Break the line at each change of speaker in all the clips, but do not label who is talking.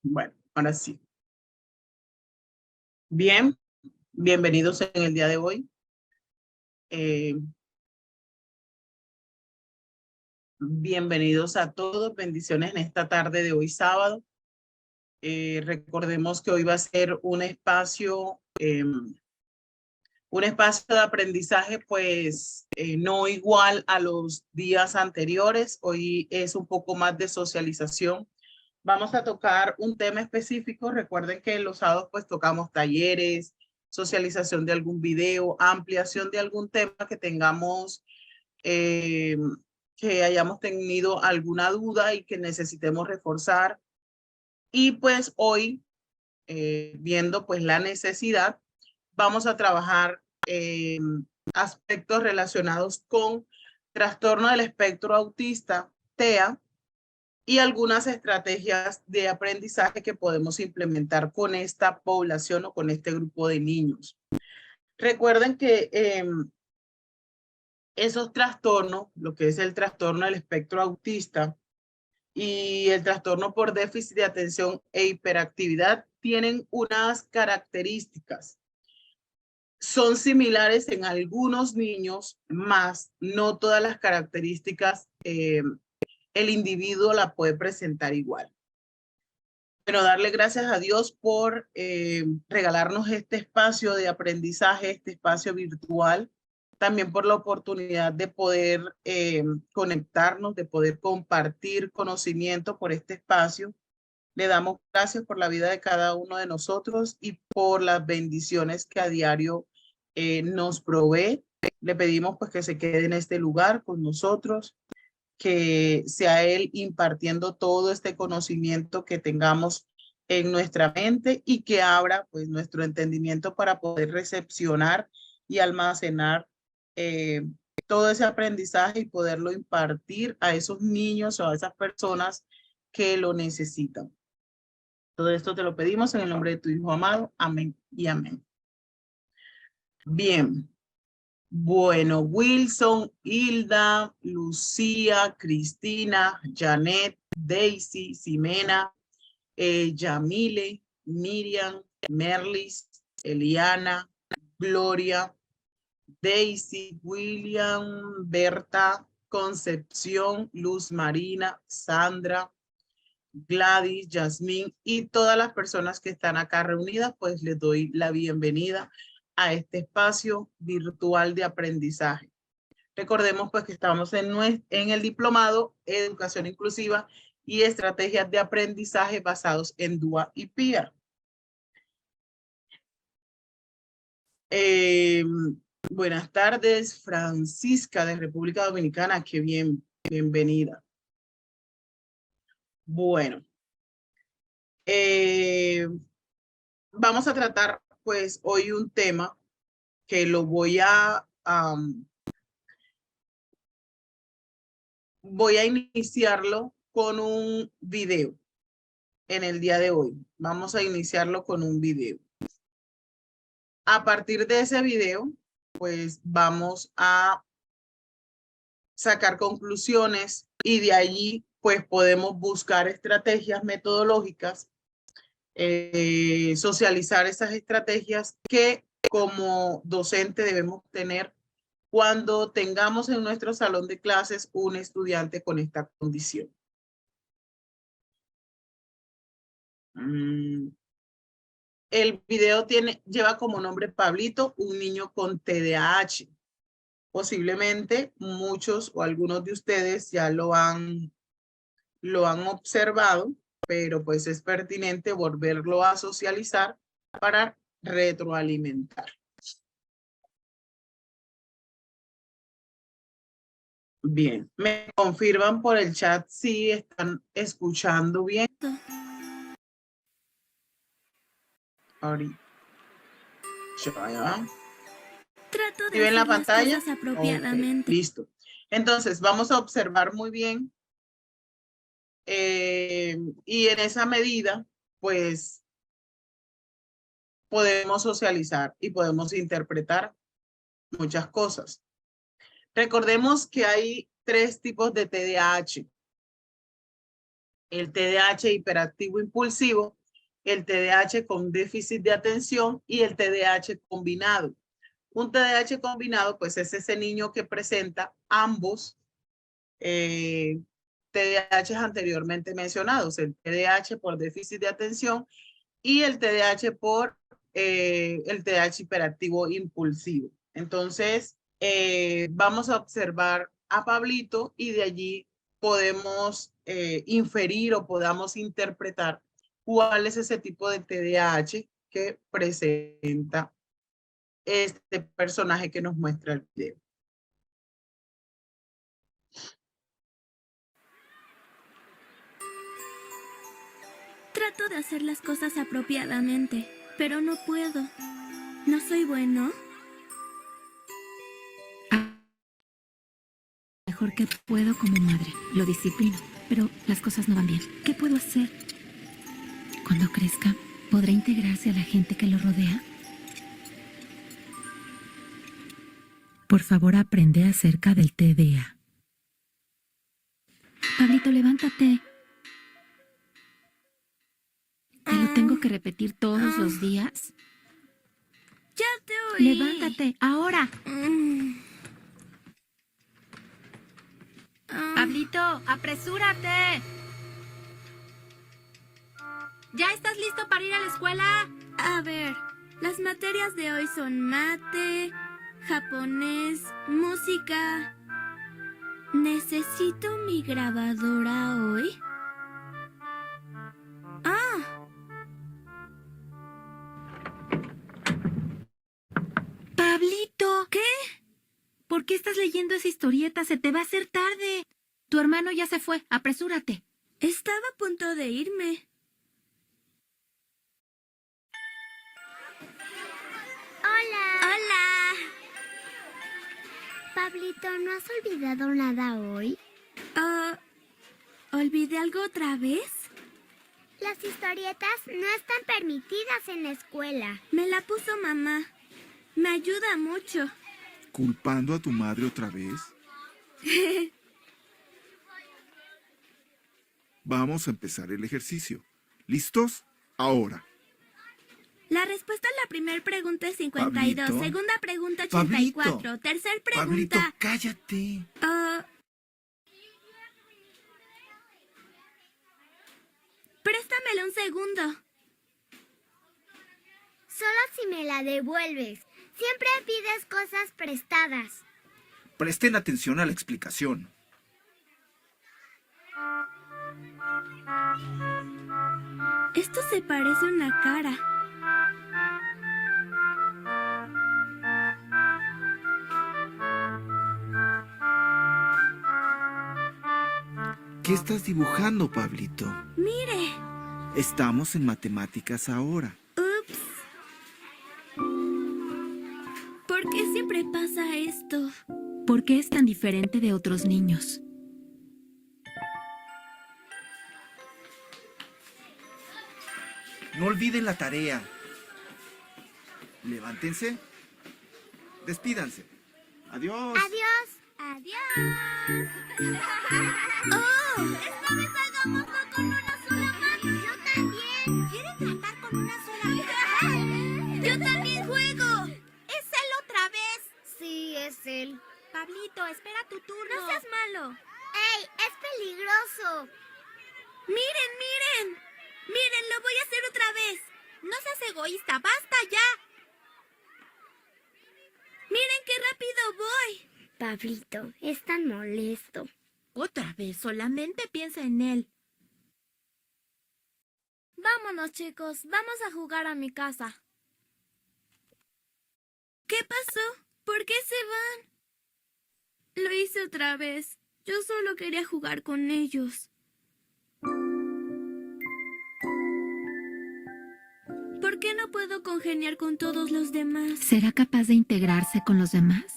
Bueno, ahora sí. Bien, bienvenidos en el día de hoy. Bienvenidos a todos, bendiciones en esta tarde de hoy sábado. Recordemos que hoy va a ser un espacio de aprendizaje, pues no igual a los días anteriores. Hoy es un poco más de socialización. Vamos a tocar un tema específico. Recuerden que los sábados pues tocamos talleres, socialización de algún video, ampliación de algún tema que tengamos, que hayamos tenido alguna duda y que necesitemos reforzar. Y pues hoy, viendo pues la necesidad, vamos a trabajar aspectos relacionados con trastorno del espectro autista, TEA, y algunas estrategias de aprendizaje que podemos implementar con esta población o con este grupo de niños. Recuerden que esos trastornos, lo que es el trastorno del espectro autista y el trastorno por déficit de atención e hiperactividad, tienen unas características. Son similares en algunos niños, más no todas las características el individuo la puede presentar igual. Pero darle gracias a Dios por regalarnos este espacio de aprendizaje, este espacio virtual, también por la oportunidad de poder conectarnos, de poder compartir conocimiento por este espacio. Le damos gracias por la vida de cada uno de nosotros y por las bendiciones que a diario nos provee. Le pedimos pues que se quede en este lugar con nosotros, que sea Él impartiendo todo este conocimiento que tengamos en nuestra mente y que abra pues nuestro entendimiento para poder recepcionar y almacenar todo ese aprendizaje y poderlo impartir a esos niños o a esas personas que lo necesitan. Todo esto te lo pedimos en el nombre de tu Hijo amado. Amén y amén. Bien. Bueno, Wilson, Hilda, Lucía, Cristina, Janet, Daisy, Ximena, Yamile, Miriam, Merlis, Eliana, Gloria, Daisy, William, Berta, Concepción, Luz Marina, Sandra, Gladys, Yasmín y todas las personas que están acá reunidas, pues les doy la bienvenida a este espacio virtual de aprendizaje. Recordemos pues que estamos en el diplomado Educación Inclusiva y Estrategias de Aprendizaje basados en DUA y PIA. Buenas tardes, Francisca de República Dominicana, qué bien, bienvenida. Bueno, vamos a tratar pues hoy un tema que lo voy a iniciarlo con un video en el día de hoy. Vamos a iniciarlo con un video. A partir de ese video, pues vamos a sacar conclusiones y de allí pues podemos buscar estrategias metodológicas, socializar esas estrategias que como docente debemos tener cuando tengamos en nuestro salón de clases un estudiante con esta condición. El video lleva como nombre Pablito, un niño con TDAH. Posiblemente muchos o algunos de ustedes ya lo han observado, pero pues es pertinente volverlo a socializar para retroalimentar. Bien, me confirman por el chat si están escuchando bien. Ahorita.
Trato de
¿Sí ven la pantalla?
apropiadamente.
Okay, listo. Entonces, vamos a observar muy bien. Y en esa medida, pues, podemos socializar y podemos interpretar muchas cosas. Recordemos que hay 3 tipos de TDAH. el TDAH hiperactivo impulsivo, el TDAH con déficit de atención y el TDAH combinado. Un TDAH combinado, pues es ese niño que presenta ambos TDAH anteriormente mencionados, el TDAH por déficit de atención y el TDAH por el TDAH hiperactivo impulsivo. Entonces, vamos a observar a Pablito y de allí podemos inferir o podamos interpretar cuál es ese tipo de TDAH que presenta este personaje que nos muestra el video.
Trato de hacer las cosas apropiadamente, pero no puedo. ¿No soy bueno?
Mejor que puedo como madre. Lo disciplino, pero las cosas no van bien. ¿Qué puedo hacer? Cuando crezca, ¿podrá integrarse a la gente que lo rodea? Por favor, aprende acerca del TDA. Pablito, levántate. ¿Te lo tengo que repetir todos los días?
Ya te oí.
Levántate, ahora. Pablito, apresúrate. ¿Ya estás listo para ir a la escuela?
A ver, las materias de hoy son mate, japonés, música. ¿Necesito mi grabadora hoy?
Pablito.
¿Qué?
¿Por qué estás leyendo esa historieta? Se te va a hacer tarde. Tu hermano ya se fue. Apresúrate.
Estaba a punto de irme.
Hola.
¡Hola!
Pablito, ¿no has olvidado nada hoy?
¿Olvidé algo otra vez?
Las historietas no están permitidas en la escuela.
Me la puso mamá. Me ayuda mucho.
¿Culpando a tu madre otra vez? Vamos a empezar el ejercicio. ¿Listos? Ahora.
La respuesta a la primera pregunta es 52,
Pablito.
segunda pregunta 84,
Pablito.
tercer
Pablito,
pregunta...
cállate.
Préstamelo un segundo.
Solo si me la devuelves. Siempre pides cosas prestadas.
Presten atención a la explicación.
Esto se parece a una cara.
¿Qué estás dibujando, Pablito?
Mire.
Estamos en matemáticas ahora.
Ups. ¿Por qué siempre pasa esto?
¿Por qué es tan diferente de otros niños?
No olviden la tarea. Levántense. Despídanse. Adiós.
Adiós.
¡Adiós! ¡Oh! ¡Esta vez hagámoslo con una sola mano!
Yo también.
¿Quieren tratar con una sola mano? ¡Yo también juego! ¡Es él otra vez!
Sí, es él.
Pablito, espera tu turno. ¡No seas malo!
¡Ey! ¡Es peligroso!
¡Miren, miren! ¡Miren, lo voy a hacer otra vez! ¡No seas egoísta! ¡Basta ya! ¡Miren qué rápido voy!
Pablito, es tan molesto.
Otra vez, solamente piensa en él. Vámonos, chicos. Vamos a jugar a mi casa. ¿Qué pasó? ¿Por qué se van? Lo hice otra vez. Yo solo quería jugar con ellos. ¿Por qué no puedo congeniar con todos los demás?
¿Será capaz de integrarse con los demás?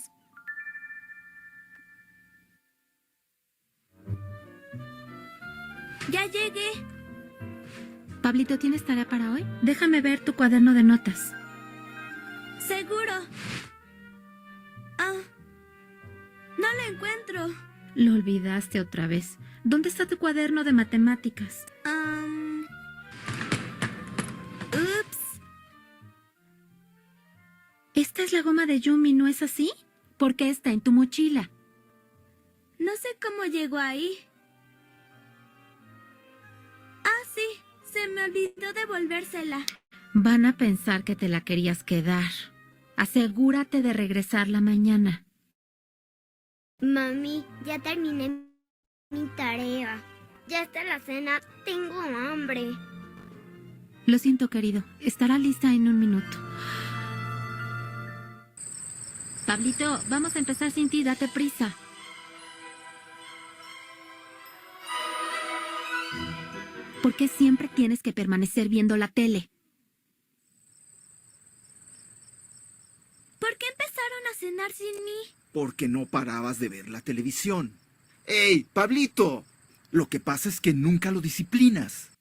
¡Ya llegué!
Pablito, ¿tienes tarea para hoy? Déjame ver tu cuaderno de notas.
¡Seguro! Ah, no lo encuentro.
Lo olvidaste otra vez. ¿Dónde está tu cuaderno de matemáticas?
Ups.
Esta es la goma de Yumi, ¿no es así? ¿Por qué está en tu mochila?
No sé cómo llegó ahí. Ah, sí. Se me olvidó devolvérsela.
Van a pensar que te la querías quedar. Asegúrate de regresarla mañana.
Mami, ya terminé mi tarea. Ya está la cena. Tengo hambre.
Lo siento, querido. Estará lista en un minuto. Pablito, vamos a empezar sin ti. Date prisa. ¿Por qué siempre tienes que permanecer viendo la tele?
¿Por qué empezaron a cenar sin mí?
Porque no parabas de ver la televisión. ¡Ey, Pablito! Lo que pasa es que nunca lo disciplinas.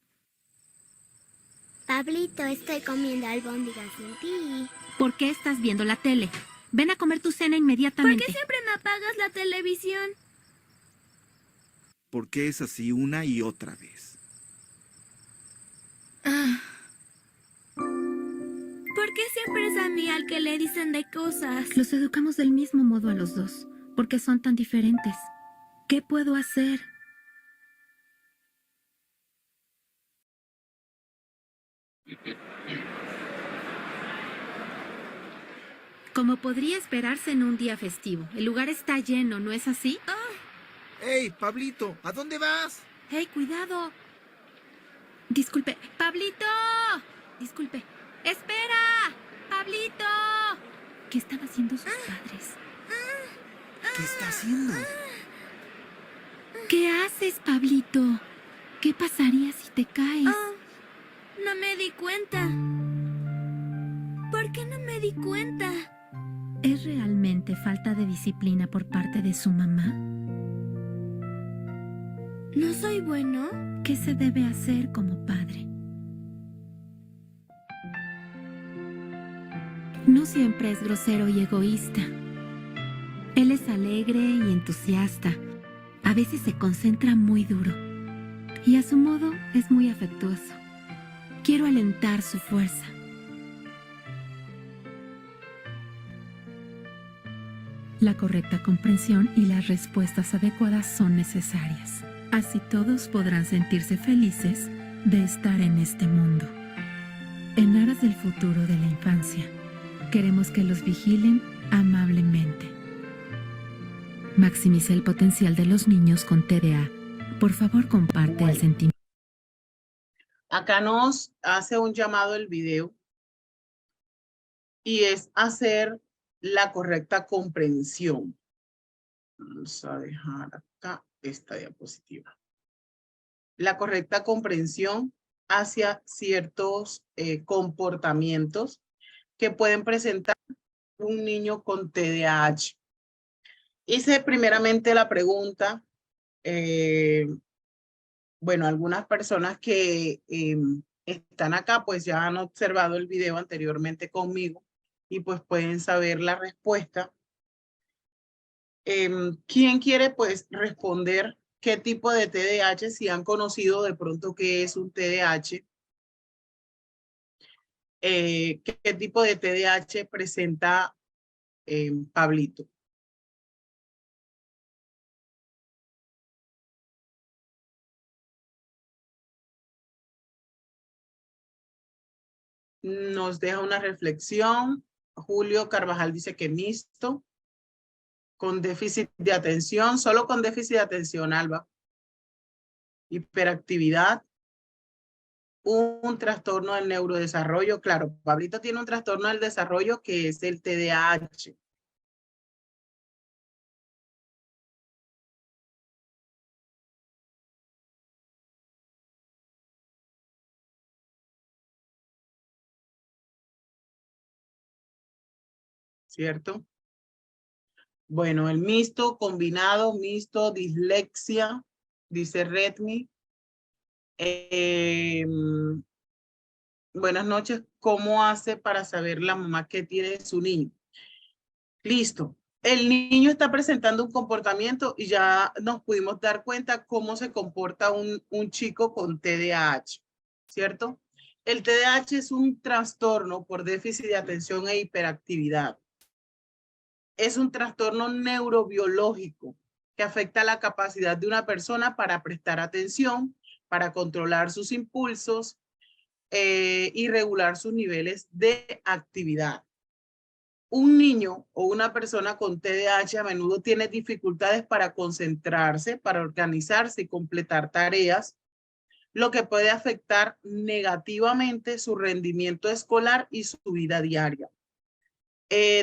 Pablito, estoy comiendo albóndigas sin ti.
¿Por qué estás viendo la tele? Ven a comer tu cena
¿Por
inmediatamente.
qué siempre me apagas la televisión?
Porque es así una y otra vez.
¿Por qué siempre es a mí al que le dicen de cosas?
Los educamos del mismo modo a los dos, porque son tan diferentes. ¿Qué puedo hacer? Como podría esperarse en un día festivo. El lugar está lleno, ¿no es así?
¡Ey, Pablito! ¿A dónde vas?
¡Hey, cuidado! Disculpe, ¡Pablito! Disculpe. ¡Espera! ¡Pablito! ¿Qué están haciendo sus padres?
¿Qué está haciendo?
¿Qué haces, Pablito? ¿Qué pasaría si te caes?
Oh, no me di cuenta. ¿Por qué no me di cuenta?
¿Es realmente falta de disciplina por parte de su mamá?
¿No soy bueno?
¿Qué se debe hacer como padre? No siempre es grosero y egoísta. Él es alegre y entusiasta. A veces se concentra muy duro. Y a su modo es muy afectuoso. Quiero alentar su fuerza. La correcta comprensión y las respuestas adecuadas son necesarias. Así todos podrán sentirse felices de estar en este mundo. En aras del futuro de la infancia, queremos que los vigilen amablemente. Maximiza el potencial de los niños con TDA. Por favor, comparte el sentimiento.
Acá nos hace un llamado el video y es hacer la correcta comprensión. Vamos a dejar acá esta diapositiva. La correcta comprensión hacia ciertos comportamientos que pueden presentar un niño con TDAH. Hice primeramente la pregunta, bueno, algunas personas que están acá pues ya han observado el video anteriormente conmigo y pues pueden saber la respuesta. ¿Quién quiere pues responder qué tipo de TDAH, si han conocido de pronto qué es un TDAH? ¿Qué tipo de TDAH presenta Pablito? Nos deja una reflexión. Julio Carvajal dice que mixto, con déficit de atención, solo con déficit de atención, Alba. Hiperactividad, un trastorno del neurodesarrollo. Claro, Pablito tiene un trastorno del desarrollo que es el TDAH. ¿Cierto? Bueno, el mixto, combinado, mixto, dislexia, dice Redmi. Buenas noches, ¿cómo hace para saber la mamá que tiene su niño? Listo. El niño está presentando un comportamiento y ya nos pudimos dar cuenta cómo se comporta un chico con TDAH, ¿cierto? El TDAH es un trastorno por déficit de atención e hiperactividad. Es un trastorno neurobiológico que afecta la capacidad de una persona para prestar atención, para controlar sus impulsos y regular sus niveles de actividad. Un niño o una persona con TDAH a menudo tiene dificultades para concentrarse, para organizarse y completar tareas, lo que puede afectar negativamente su rendimiento escolar y su vida diaria.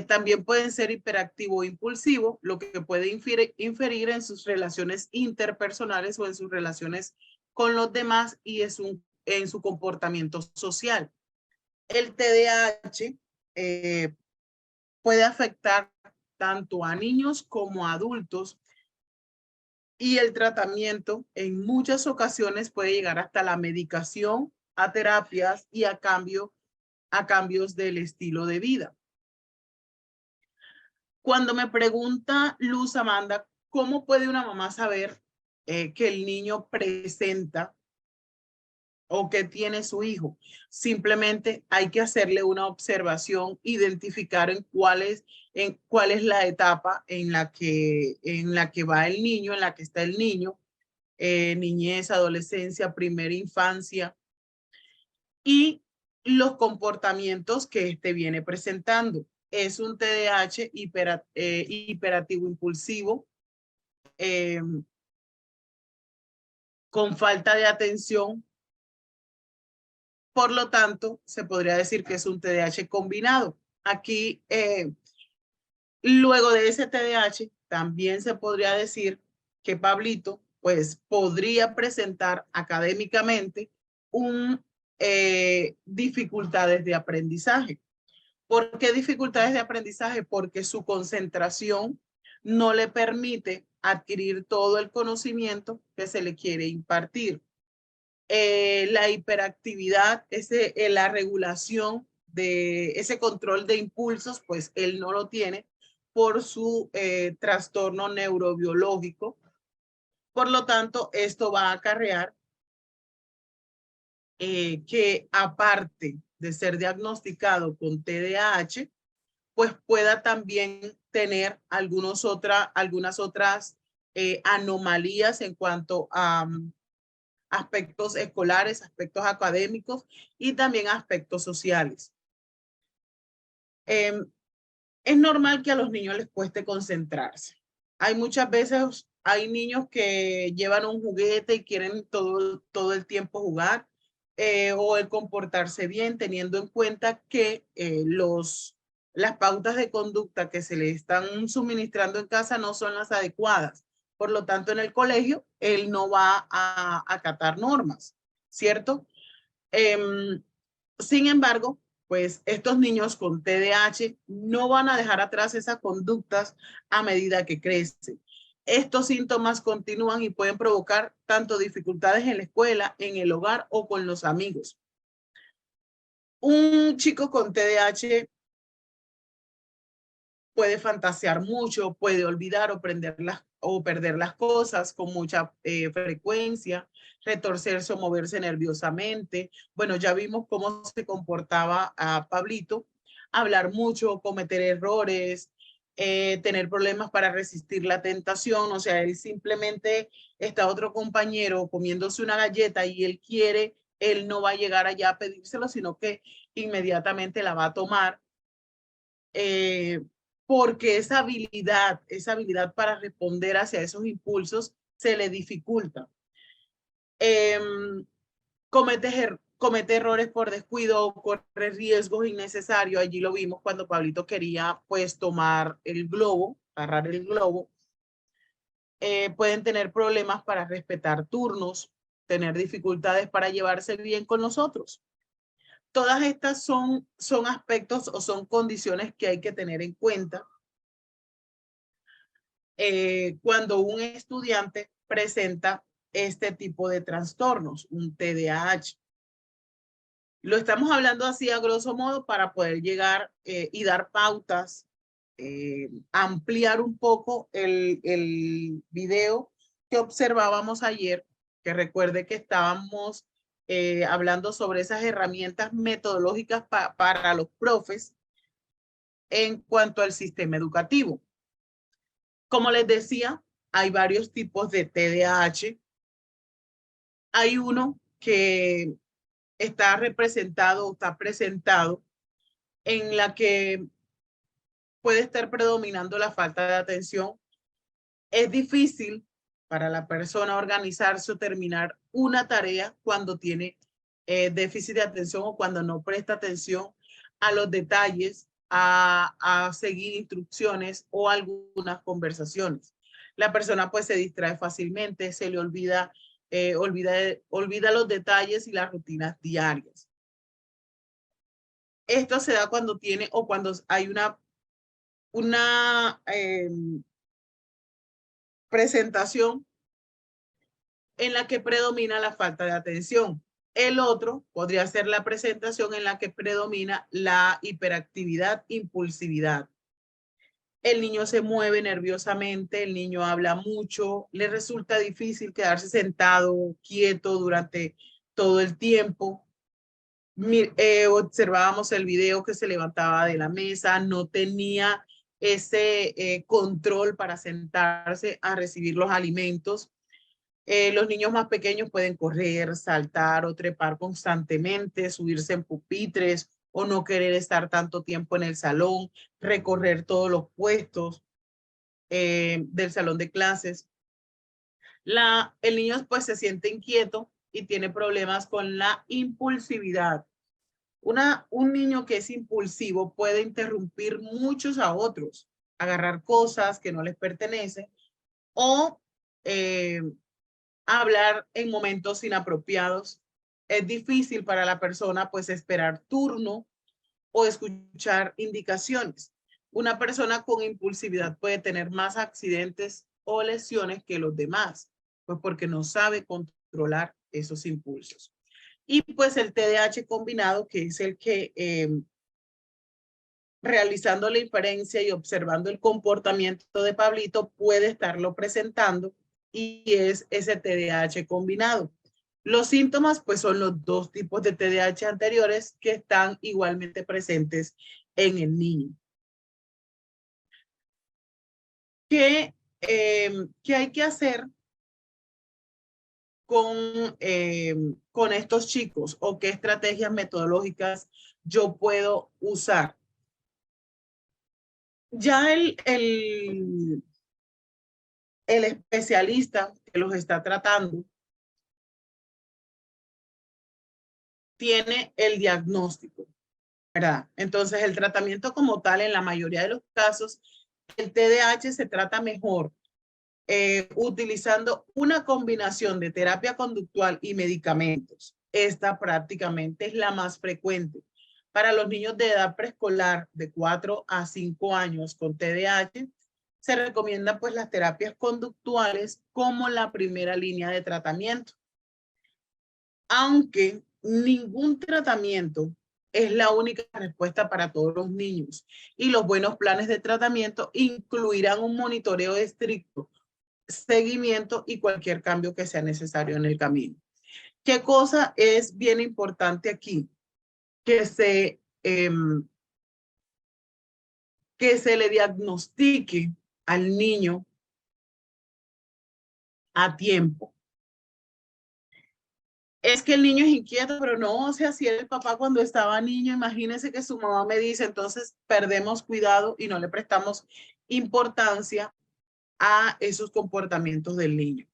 También pueden ser hiperactivo o impulsivo, lo que puede inferir en sus relaciones interpersonales o en sus relaciones con los demás y en su comportamiento social. El TDAH puede afectar tanto a niños como a adultos y el tratamiento en muchas ocasiones puede llegar hasta la medicación, a terapias y a cambios del estilo de vida. Cuando me pregunta Luz Amanda, ¿cómo puede una mamá saber que el niño presenta o que tiene su hijo? Simplemente hay que hacerle una observación, identificar en cuál es la etapa en la que va el niño, en la que está el niño, niñez, adolescencia, primera infancia, y los comportamientos que este viene presentando. Es un TDAH hiperactivo impulsivo, con falta de atención. Por lo tanto, se podría decir que es un TDAH combinado. Aquí, luego de ese TDAH, también se podría decir que Pablito, pues, podría presentar académicamente dificultades de aprendizaje. ¿Por qué dificultades de aprendizaje? Porque su concentración no le permite adquirir todo el conocimiento que se le quiere impartir. La hiperactividad, la regulación de ese control de impulsos, pues él no lo tiene por su trastorno neurobiológico. Por lo tanto, esto va a acarrear que aparte de ser diagnosticado con TDAH, pues pueda también tener algunas otras anomalías en cuanto a aspectos escolares, aspectos académicos y también aspectos sociales. Es normal que a los niños les cueste concentrarse. Hay muchas veces, hay niños que llevan un juguete y quieren todo el tiempo jugar o el comportarse bien, teniendo en cuenta que las pautas de conducta que se le están suministrando en casa no son las adecuadas. Por lo tanto, en el colegio, él no va a acatar normas, ¿cierto? Sin embargo, pues estos niños con TDAH no van a dejar atrás esas conductas a medida que crecen. Estos síntomas continúan y pueden provocar tanto dificultades en la escuela, en el hogar o con los amigos. Un chico con TDAH puede fantasear mucho, puede olvidar o perder las cosas con mucha frecuencia, retorcerse o moverse nerviosamente. Bueno, ya vimos cómo se comportaba a Pablito, hablar mucho, cometer errores, tener problemas para resistir la tentación. O sea, él simplemente está otro compañero comiéndose una galleta y él no va a llegar allá a pedírselo, sino que inmediatamente la va a tomar. Porque esa habilidad para responder hacia esos impulsos se le dificulta. Comete errores por descuido, corre riesgos innecesarios. Allí lo vimos cuando Pablito quería pues tomar el globo, agarrar el globo. Pueden tener problemas para respetar turnos, tener dificultades para llevarse bien con los otros. Todas estas son aspectos o son condiciones que hay que tener en cuenta cuando un estudiante presenta este tipo de trastornos, un TDAH. Lo estamos hablando así a grosso modo para poder llegar y dar pautas ampliar un poco el video que observábamos ayer, que recuerde que estábamos hablando sobre esas herramientas metodológicas para los profes en cuanto al sistema educativo. Como les decía, hay varios tipos de TDAH. Hay uno que está representado o está presentado en la que puede estar predominando la falta de atención. Es difícil para la persona organizarse o terminar una tarea cuando tiene déficit de atención o cuando no presta atención a los detalles, a seguir instrucciones o algunas conversaciones. La persona pues se distrae fácilmente, se le olvida los detalles y las rutinas diarias. Esto se da cuando tiene o cuando hay una presentación en la que predomina la falta de atención. El otro podría ser la presentación en la que predomina la hiperactividad, impulsividad. El niño se mueve nerviosamente, el niño habla mucho, le resulta difícil quedarse sentado, quieto durante todo el tiempo. Observábamos el video que se levantaba de la mesa, no tenía ese control para sentarse a recibir los alimentos. Los niños más pequeños pueden correr, saltar o trepar constantemente, subirse en pupitres o no querer estar tanto tiempo en el salón, recorrer todos los puestos del salón de clases. El niño pues se siente inquieto y tiene problemas con la impulsividad. Un niño que es impulsivo puede interrumpir muchos a otros, agarrar cosas que no les pertenecen o hablar en momentos inapropiados. Es difícil para la persona pues esperar turno o escuchar indicaciones. Una persona con impulsividad puede tener más accidentes o lesiones que los demás, pues porque no sabe controlar esos impulsos. Y pues el TDAH combinado, que es el que realizando la inferencia y observando el comportamiento de Pablito puede estarlo presentando, y es ese TDAH combinado. Los síntomas pues son los dos tipos de TDAH anteriores que están igualmente presentes en el niño. ¿Qué hay que hacer con estos chicos o qué estrategias metodológicas yo puedo usar? Ya el especialista que los está tratando tiene el diagnóstico, ¿verdad? Entonces el tratamiento como tal, en la mayoría de los casos, el TDAH se trata mejor utilizando una combinación de terapia conductual y medicamentos. Esta prácticamente es la más frecuente. Para los niños de edad preescolar de 4 a 5 años con TDAH, se recomiendan pues las terapias conductuales como la primera línea de tratamiento. Aunque ningún tratamiento es la única respuesta para todos los niños, y los buenos planes de tratamiento incluirán un monitoreo estricto, seguimiento y cualquier cambio que sea necesario en el camino. ¿Qué cosa es bien importante aquí? Que se le diagnostique al niño a tiempo. Es que el niño es inquieto, pero no, o sea, si era el papá cuando estaba niño, imagínense que su mamá me dice, entonces perdemos cuidado y no le prestamos importancia a esos comportamientos del niño.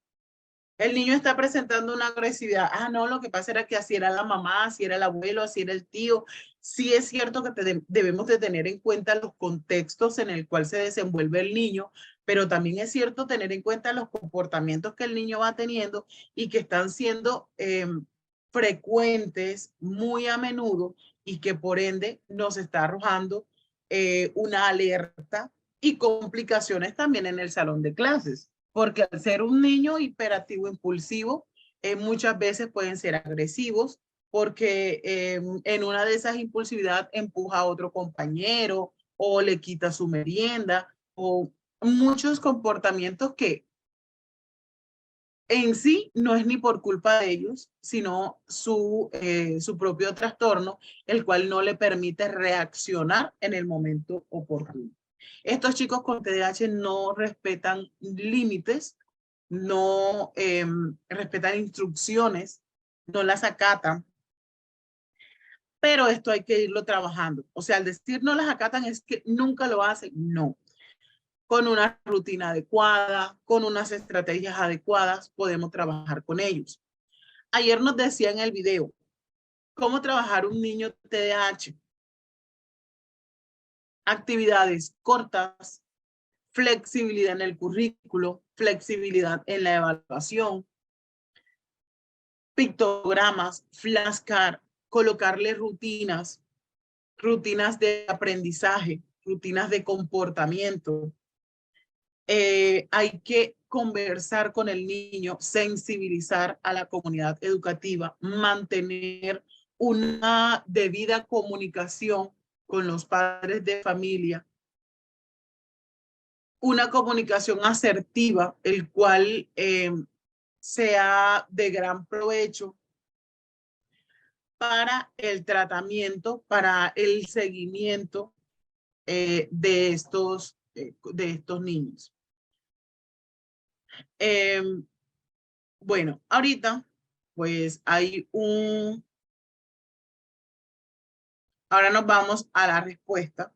El niño está presentando una agresividad. Ah, no, lo que pasa era que así era la mamá, así era el abuelo, así era el tío. Sí es cierto que debemos de tener en cuenta los contextos en el cual se desenvuelve el niño, pero también es cierto tener en cuenta los comportamientos que el niño va teniendo y que están siendo frecuentes muy a menudo, y que por ende nos está arrojando una alerta y complicaciones también en el salón de clases. Porque al ser un niño hiperactivo impulsivo, muchas veces pueden ser agresivos, porque en una de esas impulsividades empuja a otro compañero o le quita su merienda, o muchos comportamientos que en sí no es ni por culpa de ellos, sino su propio trastorno, el cual no le permite reaccionar en el momento oportuno. Estos chicos con TDAH no respetan límites, no respetan instrucciones, no las acatan, pero esto hay que irlo trabajando. O sea, al decir no las acatan es que nunca lo hacen, no. Con una rutina adecuada, con unas estrategias adecuadas, podemos trabajar con ellos. Ayer nos decía en el video, ¿cómo trabajar un niño TDAH? Actividades cortas, flexibilidad en el currículo, flexibilidad en la evaluación, pictogramas, flashcards, colocarle rutinas de aprendizaje, rutinas de comportamiento. Hay que conversar con el niño, sensibilizar a la comunidad educativa, mantener una debida comunicación con los padres de familia, una comunicación asertiva, el cual sea de gran provecho para el tratamiento, para el seguimiento de estos niños. Bueno, ahorita pues ahora nos vamos a la respuesta.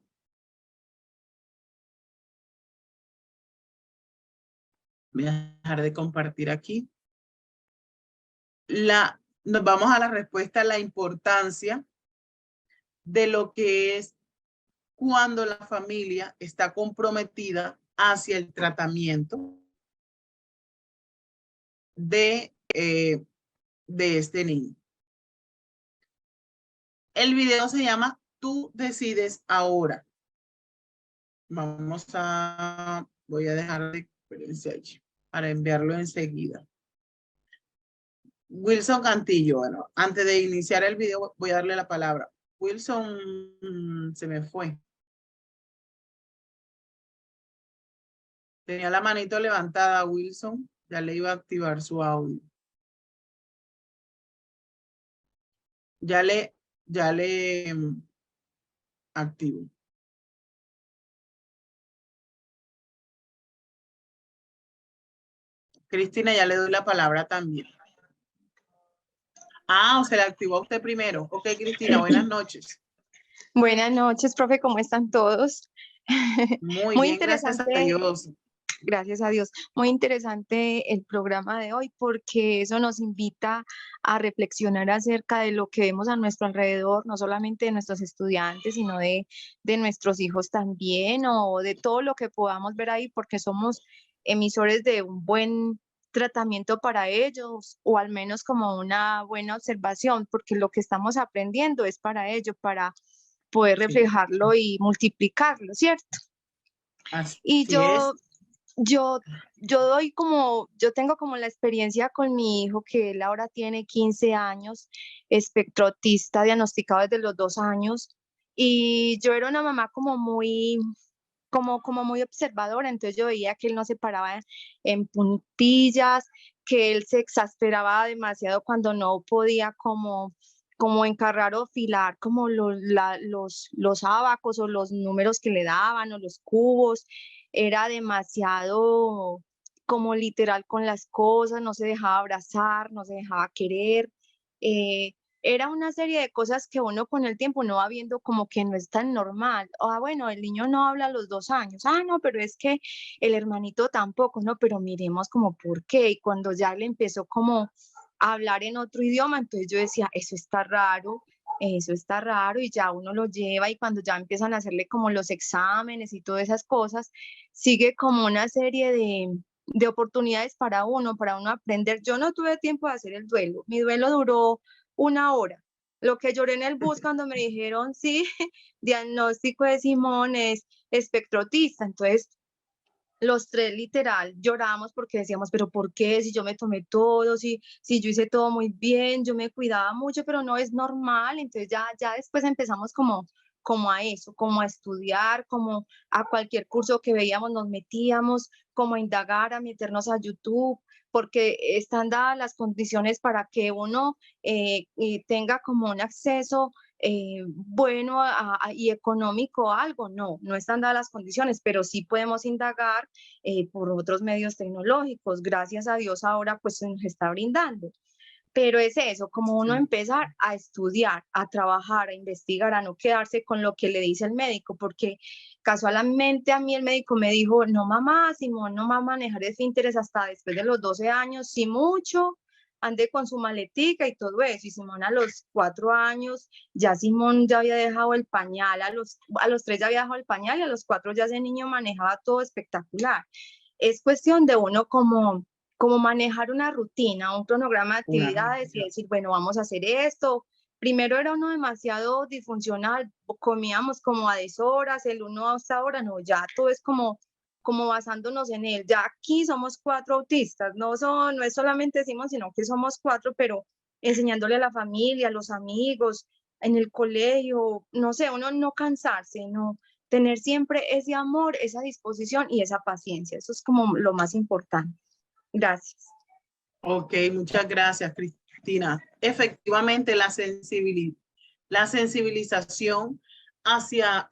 Voy a dejar de compartir aquí. Nos vamos a la respuesta, la importancia de lo que es cuando la familia está comprometida hacia el tratamiento de este niño. El video se llama Tú decides ahora. Voy a dejar de experiencia allí para enviarlo enseguida. Wilson Cantillo, bueno, antes de iniciar el video voy a darle la palabra. Wilson se me fue. Tenía la manito levantada, Wilson. Ya le iba a activar su audio. Ya le activo. Cristina, ya le doy la palabra también. Ah, o se la activó a usted primero. Ok, Cristina, buenas noches.
Buenas noches, profe, ¿cómo están todos?
Muy bien, gracias a Dios.
Gracias a Dios. Muy interesante el programa de hoy porque eso nos invita a reflexionar acerca de lo que vemos a nuestro alrededor, no solamente de nuestros estudiantes, sino de nuestros hijos también, o de todo lo que podamos ver ahí, porque somos emisores de un buen tratamiento para ellos, o al menos como una buena observación, porque lo que estamos aprendiendo es para ellos, para poder reflejarlo y multiplicarlo, ¿cierto?
Así
Y yo tengo como la experiencia con mi hijo, que él ahora tiene 15 años, espectro autista, diagnosticado desde los 2 años, y yo era una mamá como muy observadora, entonces yo veía que él no se paraba en puntillas, que él se exasperaba demasiado cuando no podía como encargar o filar como los ábacos o los números que le daban o los cubos. Era demasiado como literal con las cosas, no se dejaba abrazar, no se dejaba querer. Era una serie de cosas que uno con el tiempo no va viendo como que no es tan normal. Bueno, el niño no habla a los 2 años. No, pero es que el hermanito tampoco, no, pero miremos como por qué. Y cuando ya le empezó como a hablar en otro idioma, entonces yo decía, eso está raro, y ya uno lo lleva, y cuando ya empiezan a hacerle como los exámenes y todas esas cosas, sigue como una serie de oportunidades para uno aprender. Yo no tuve tiempo de hacer el duelo, mi duelo duró 1 hora. Lo que lloré en el bus cuando me dijeron, sí, diagnóstico de Simón es espectro autista, entonces los 3 literal llorábamos porque decíamos, pero ¿por qué? Si yo me tomé todo, si yo hice todo muy bien, yo me cuidaba mucho, pero no es normal. Entonces ya después empezamos como como a eso, como a estudiar, como a cualquier curso que veíamos nos metíamos, como a indagar, a meternos a YouTube, porque están dadas las condiciones para que uno tenga como un acceso bueno y económico a algo. No, no están dadas las condiciones, pero sí podemos indagar por otros medios tecnológicos. Gracias a Dios ahora pues se nos está brindando. Pero es eso, como uno
Sí.
empezar a estudiar, a trabajar, a investigar, a no quedarse con lo que le dice el médico, porque casualmente a mí el médico me dijo, no mamá, Simón no va a manejar esfínteres hasta después de los 12 años, sí mucho, ande con su maletica y todo eso. Y Simón a los 4 años, ya Simón ya había dejado el pañal, a los 3 ya había dejado el pañal y a los 4 ya ese niño manejaba todo espectacular. Es cuestión de uno como manejar una rutina, un cronograma de
Una
actividades y
rutina.
decir, bueno, vamos a hacer esto. Primero era uno demasiado disfuncional, comíamos como a deshoras, el uno hasta ahora, no, ya todo es como basándonos en él. Ya aquí somos 4 autistas, no es solamente Simón, sino que somos 4, pero enseñándole a la familia, a los amigos, en el colegio, no sé, uno no cansarse, no tener siempre ese amor, esa disposición y esa paciencia. Eso es como lo más importante. Gracias.
Ok, muchas gracias, Cristina. Efectivamente, la sensibilización hacia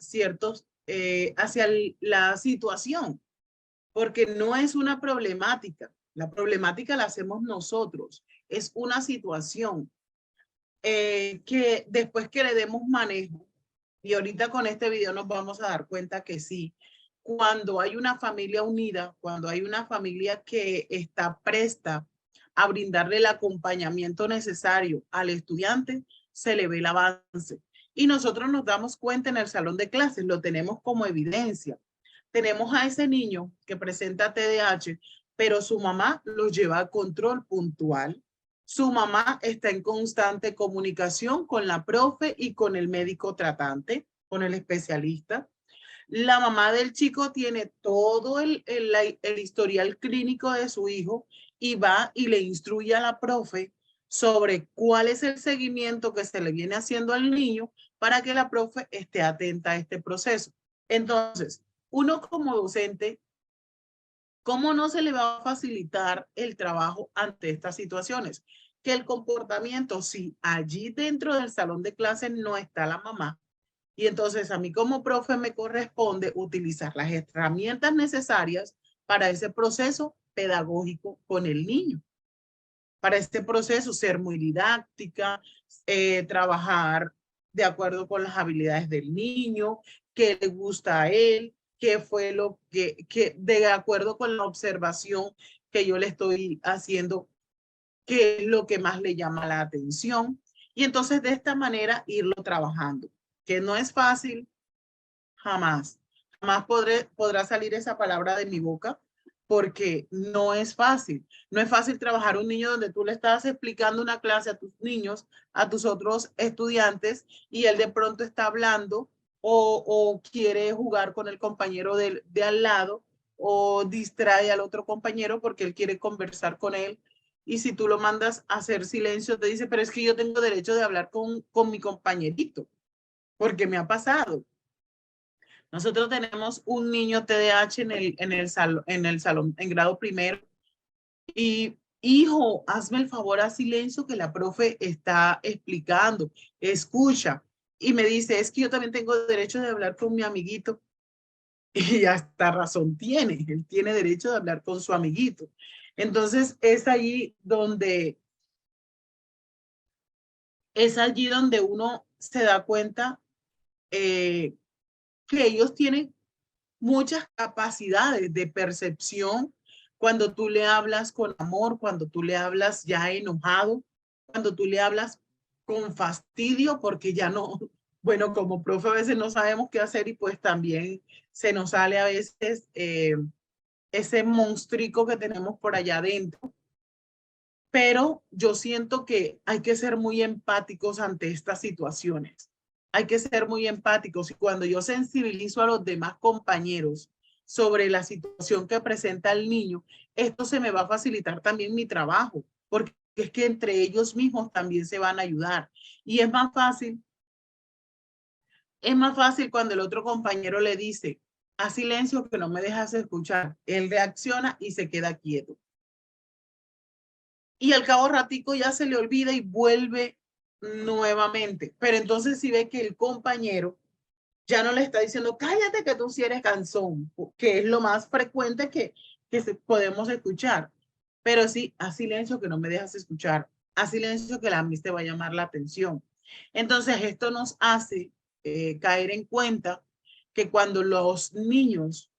hacia la situación, porque no es una problemática. La problemática la hacemos nosotros. Es una situación que después que le demos manejo, y ahorita con este video nos vamos a dar cuenta que sí, cuando hay una familia unida, cuando hay una familia que está presta a brindarle el acompañamiento necesario al estudiante, se le ve el avance. Y nosotros nos damos cuenta en el salón de clases, lo tenemos como evidencia. Tenemos a ese niño que presenta TDAH, pero su mamá lo lleva a control puntual. Su mamá está en constante comunicación con la profe y con el médico tratante, con el especialista. La mamá del chico tiene todo el historial clínico de su hijo y va y le instruye a la profe sobre cuál es el seguimiento que se le viene haciendo al niño para que la profe esté atenta a este proceso. Entonces, uno como docente, ¿cómo no se le va a facilitar el trabajo ante estas situaciones? Que el comportamiento, si allí dentro del salón de clases no está la mamá, y entonces a mí como profe me corresponde utilizar las herramientas necesarias para ese proceso pedagógico con el niño. Para este proceso ser muy didáctica, trabajar de acuerdo con las habilidades del niño, qué le gusta a él, qué fue lo que de acuerdo con la observación que yo le estoy haciendo, qué es lo que más le llama la atención. Y entonces de esta manera irlo trabajando, que no es fácil, jamás. Jamás podrá salir esa palabra de mi boca porque no es fácil. No es fácil trabajar un niño donde tú le estás explicando una clase a tus niños, a tus otros estudiantes, y él de pronto está hablando o quiere jugar con el compañero de al lado o distrae al otro compañero porque él quiere conversar con él. Y si tú lo mandas a hacer silencio, te dice, pero es que yo tengo derecho de hablar con mi compañerito, porque me ha pasado. Nosotros tenemos un niño TDAH en el salón, en grado primero. Y, hijo, hazme el favor, a silencio que la profe está explicando. Escucha. Y me dice, es que yo también tengo derecho de hablar con mi amiguito. Y hasta razón tiene. Él tiene derecho de hablar con su amiguito. Entonces, es allí donde uno se da cuenta que ellos tienen muchas capacidades de percepción cuando tú le hablas con amor, cuando tú le hablas ya enojado, cuando tú le hablas con fastidio, porque ya no, bueno, como profe a veces no sabemos qué hacer y pues también se nos sale a veces ese monstruico que tenemos por allá adentro. Pero yo siento que hay que ser muy empáticos ante estas situaciones. Hay que ser muy empáticos, y cuando yo sensibilizo a los demás compañeros sobre la situación que presenta el niño, esto se me va a facilitar también mi trabajo, porque es que entre ellos mismos también se van a ayudar. Y es más fácil Es más fácil cuando el otro compañero le dice, haz silencio que no me dejas escuchar. Él reacciona y se queda quieto. Y al cabo ratico ya se le olvida y vuelve nuevamente. Pero entonces si ve que el compañero ya no le está diciendo, cállate que tú sí eres cansón, que es lo más frecuente que podemos escuchar. Pero sí, haz silencio que no me dejas escuchar. Haz silencio que la Miss te va a llamar la atención. Entonces esto nos hace caer en cuenta que cuando los niños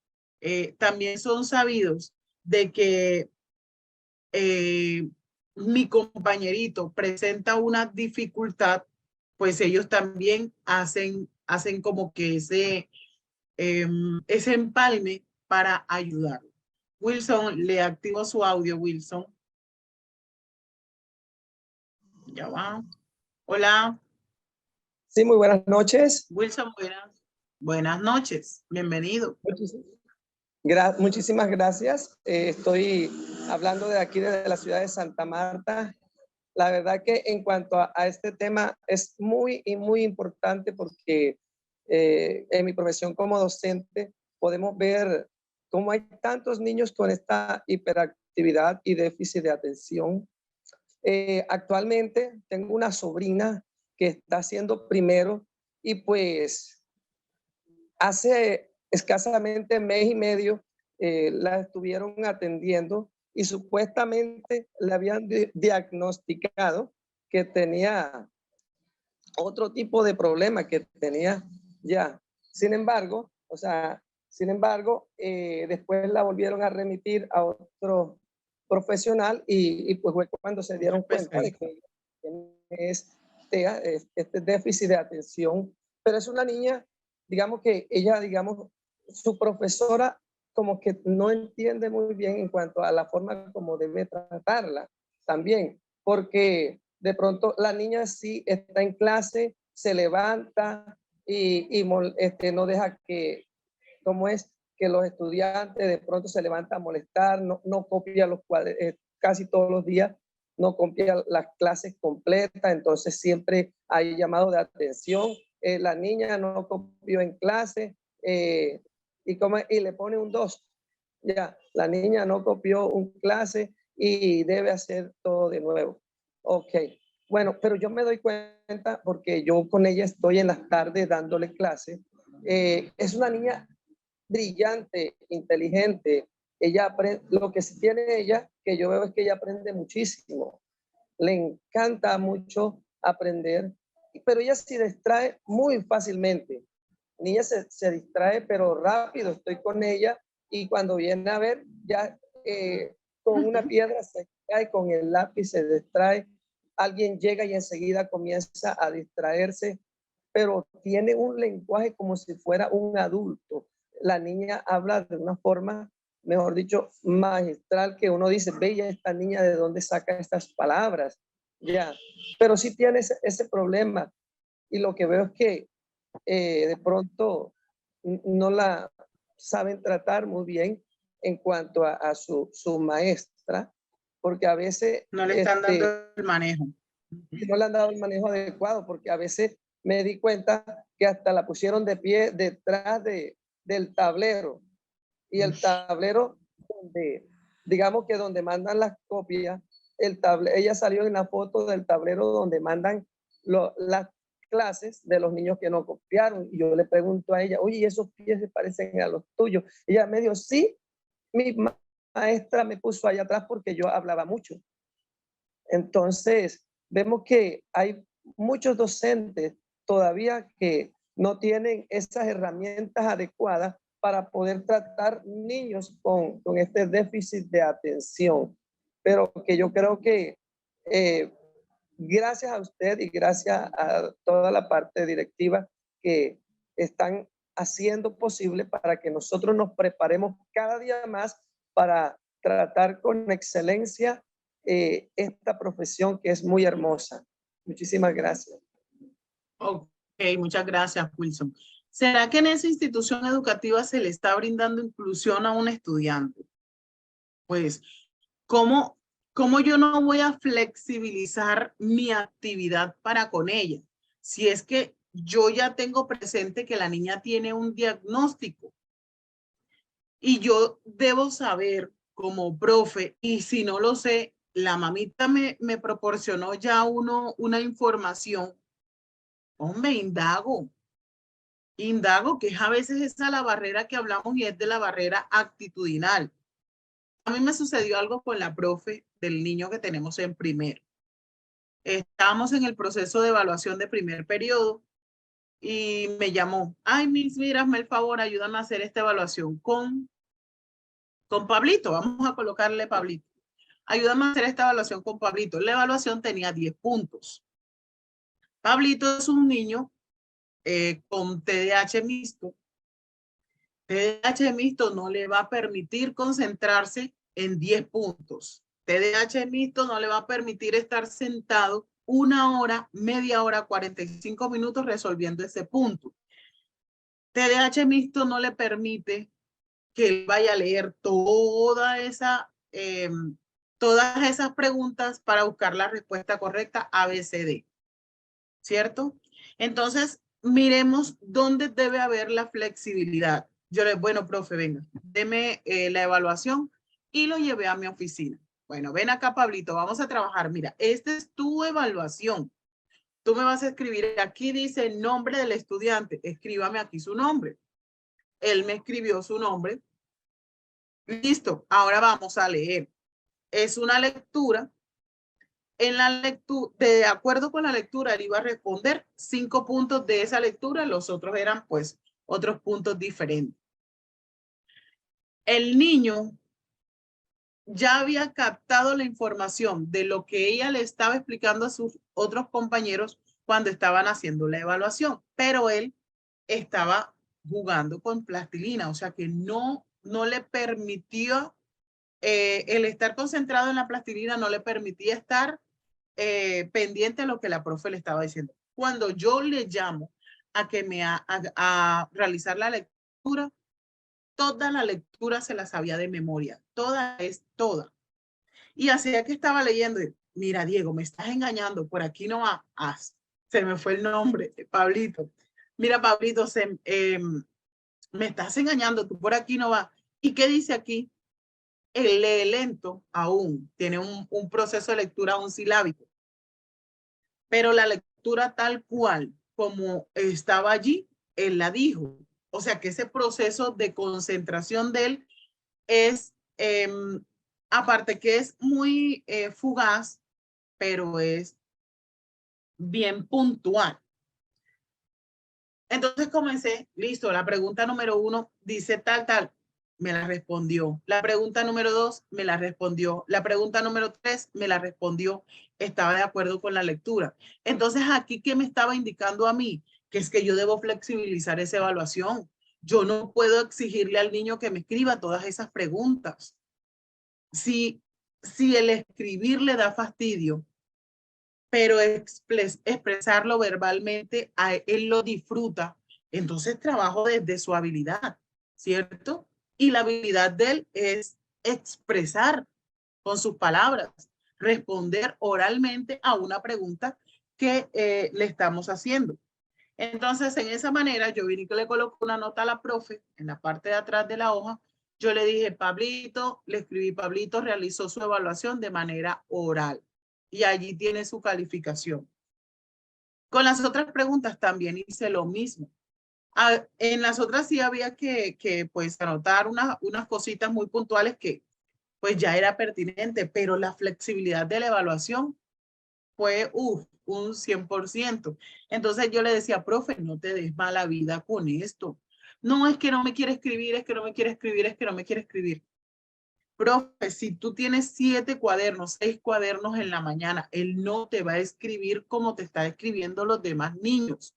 también son sabidos de que mi compañerito presenta una dificultad, pues ellos también hacen como que ese empalme para ayudarlo. Wilson, le activo su audio, Wilson. Ya va. Hola.
Sí, muy buenas noches.
Wilson, buenas noches. Bienvenido.
Muchísimas gracias. Estoy hablando de aquí, desde la ciudad de Santa Marta. La verdad que en cuanto a este tema es muy importante porque en mi profesión como docente podemos ver cómo hay tantos niños con esta hiperactividad y déficit de atención. Actualmente tengo una sobrina que está haciendo primero y pues hace escasamente mes y medio la estuvieron atendiendo y supuestamente le habían diagnosticado que tenía otro tipo de problema que tenía ya. Sin embargo, después la volvieron a remitir a otro profesional y pues fue cuando se dieron cuenta de que tiene este déficit de atención, pero es una niña, digamos que ella, su profesora como que no entiende muy bien en cuanto a la forma como debe tratarla también, porque de pronto la niña sí está en clase, se levanta y no deja que, como es, que los estudiantes de pronto se levantan a molestar, no copia los casi todos los días, no copia las clases completas, entonces siempre hay llamado de atención. La niña no copió en clase y le pone un 2. Ya, la niña no copió un clase y debe hacer todo de nuevo. Ok, bueno, pero yo me doy cuenta porque yo con ella estoy en las tardes dándole clase. Es una niña brillante, inteligente. Ella aprende, lo que sí tiene ella, que yo veo es que ella aprende muchísimo. Le encanta mucho aprender, pero ella se distrae muy fácilmente. Niña se distrae, pero rápido. Estoy con ella y cuando viene a ver, ya con una piedra se cae, con el lápiz se distrae. Alguien llega y enseguida comienza a distraerse, pero tiene un lenguaje como si fuera un adulto. La niña habla de una forma, mejor dicho, magistral, que uno dice, bella esta niña, ¿de dónde saca estas palabras? Ya, pero sí tiene ese problema. Y lo que veo es que de pronto no la saben tratar muy bien en cuanto a su maestra, porque a veces
no le están dando el manejo.
No le han dado el manejo adecuado, porque a veces me di cuenta que hasta la pusieron de pie detrás del tablero, y el tablero donde, digamos que donde mandan las copias, ella salió en la foto del tablero donde mandan las clases de los niños que no copiaron, y yo le pregunto a ella, oye, ¿esos pies se parecen a los tuyos? Y ella me dijo, sí, mi maestra me puso allá atrás porque yo hablaba mucho. Entonces, vemos que hay muchos docentes todavía que no tienen esas herramientas adecuadas para poder tratar niños con este déficit de atención. Pero que yo creo que gracias a usted y gracias a toda la parte directiva que están haciendo posible para que nosotros nos preparemos cada día más para tratar con excelencia esta profesión que es muy hermosa. Muchísimas gracias.
Ok, muchas gracias, Wilson. ¿Será que en esa institución educativa se le está brindando inclusión a un estudiante? Pues, ¿cómo yo no voy a flexibilizar mi actividad para con ella? Si es que yo ya tengo presente que la niña tiene un diagnóstico y yo debo saber como profe, y si no lo sé, la mamita me proporcionó ya una información. Hombre, indago, que es a veces esa la barrera que hablamos y es de la barrera actitudinal. A mí me sucedió algo con la profe del niño que tenemos en primero. Estábamos en el proceso de evaluación de primer periodo y me llamó. Ay, Miss, mira, hazme el favor, ayúdame a hacer esta evaluación con Pablito. Vamos a colocarle Pablito. Ayúdame a hacer esta evaluación con Pablito. La evaluación tenía 10 puntos. Pablito es un niño con TDAH mixto. TDAH mixto no le va a permitir concentrarse en 10 puntos. TDAH mixto no le va a permitir estar sentado 1 hora, media hora, 45 minutos resolviendo ese punto. TDAH mixto no le permite que él vaya a leer todas esas preguntas para buscar la respuesta correcta ABCD, ¿cierto? Entonces, miremos dónde debe haber la flexibilidad. Yo le, bueno, profe, venga, deme la evaluación y lo llevé a mi oficina. Bueno, ven acá, Pablito, vamos a trabajar. Mira, esta es tu evaluación. Tú me vas a escribir, aquí dice el nombre del estudiante. Escríbame aquí su nombre. Él me escribió su nombre. Listo, ahora vamos a leer. Es una lectura. En la lectura, de acuerdo con la lectura, él iba a responder 5 puntos de esa lectura. Los otros eran, pues, otros puntos diferentes. El niño ya había captado la información de lo que ella le estaba explicando a sus otros compañeros cuando estaban haciendo la evaluación, pero él estaba jugando con plastilina, o sea que no le permitió, el estar concentrado en la plastilina no le permitía estar pendiente a lo que la profe le estaba diciendo. Cuando yo le llamo a que a realizar la lectura, toda la lectura se la sabía de memoria, toda es toda. Y hacía que estaba leyendo, mira, Diego, me estás engañando, por aquí no va. Ah, se me fue el nombre, Pablito. Mira, Pablito, me estás engañando, tú por aquí no vas. ¿Y qué dice aquí? Él lee lento aún, tiene un proceso de lectura aún silábico. Pero la lectura tal cual como estaba allí, él la dijo. O sea que ese proceso de concentración de él es, aparte que es muy fugaz, pero es bien puntual. Entonces comencé, listo, la pregunta número 1 dice tal, me la respondió. La pregunta número 2 me la respondió. La pregunta número 3 me la respondió. Estaba de acuerdo con la lectura. Entonces aquí, ¿qué me estaba indicando a mí? Que es que yo debo flexibilizar esa evaluación. Yo no puedo exigirle al niño que me escriba todas esas preguntas. Si el escribir le da fastidio, pero expresarlo verbalmente, él lo disfruta, entonces trabajo desde su habilidad, ¿cierto? Y la habilidad de él es expresar con sus palabras, responder oralmente a una pregunta que le estamos haciendo. Entonces, en esa manera, yo vine y le coloqué una nota a la profe en la parte de atrás de la hoja. Yo le dije, Pablito, le escribí, Pablito realizó su evaluación de manera oral y allí tiene su calificación. Con las otras preguntas también hice lo mismo. En las otras sí había que pues anotar unas cositas muy puntuales que pues ya era pertinente, pero la flexibilidad de la evaluación fue un 100%. Entonces yo le decía, profe, no te des mala vida con esto. No, es que no me quiere escribir, es que no me quiere escribir, es que no me quiere escribir. Profe, si tú tienes 7 cuadernos, 6 cuadernos en la mañana, él no te va a escribir como te está escribiendo los demás niños.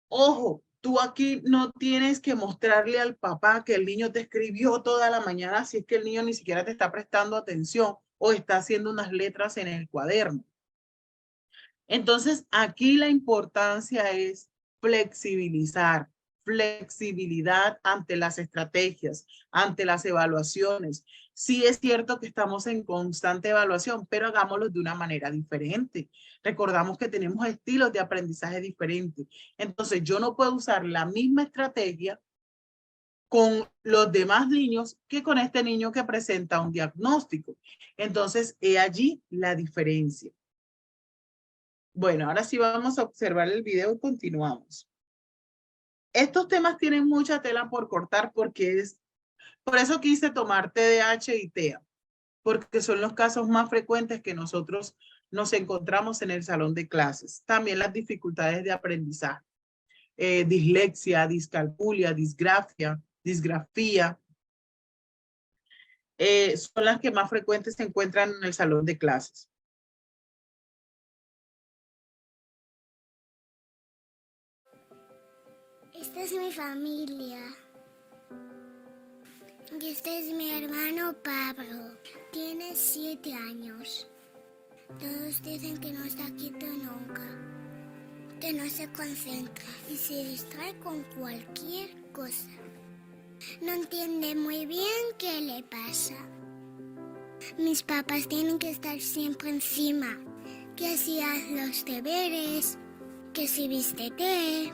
Ojo, tú aquí no tienes que mostrarle al papá que el niño te escribió toda la mañana si es que el niño ni siquiera te está prestando atención o está haciendo unas letras en el cuaderno. Entonces, aquí la importancia es flexibilizar, flexibilidad ante las estrategias, ante las evaluaciones. Sí es cierto que estamos en constante evaluación, pero hagámoslo de una manera diferente. Recordamos que tenemos estilos de aprendizaje diferentes. Entonces, yo no puedo usar la misma estrategia con los demás niños que con este niño que presenta un diagnóstico. Entonces, he allí la diferencia. Bueno, ahora sí vamos a observar el video y continuamos. Estos temas tienen mucha tela por cortar porque por eso quise tomar TDAH y TEA, porque son los casos más frecuentes que nosotros nos encontramos en el salón de clases. También las dificultades de aprendizaje, dislexia, discalculia, disgrafía, son las que más frecuentes se encuentran en el salón de clases.
Esta es mi familia. Y este es mi hermano Pablo. Tiene 7 años. Todos dicen que no está quieto nunca, que no se concentra y se distrae con cualquier cosa. No entiende muy bien qué le pasa. Mis papás tienen que estar siempre encima, que si haz los deberes, que si vístete,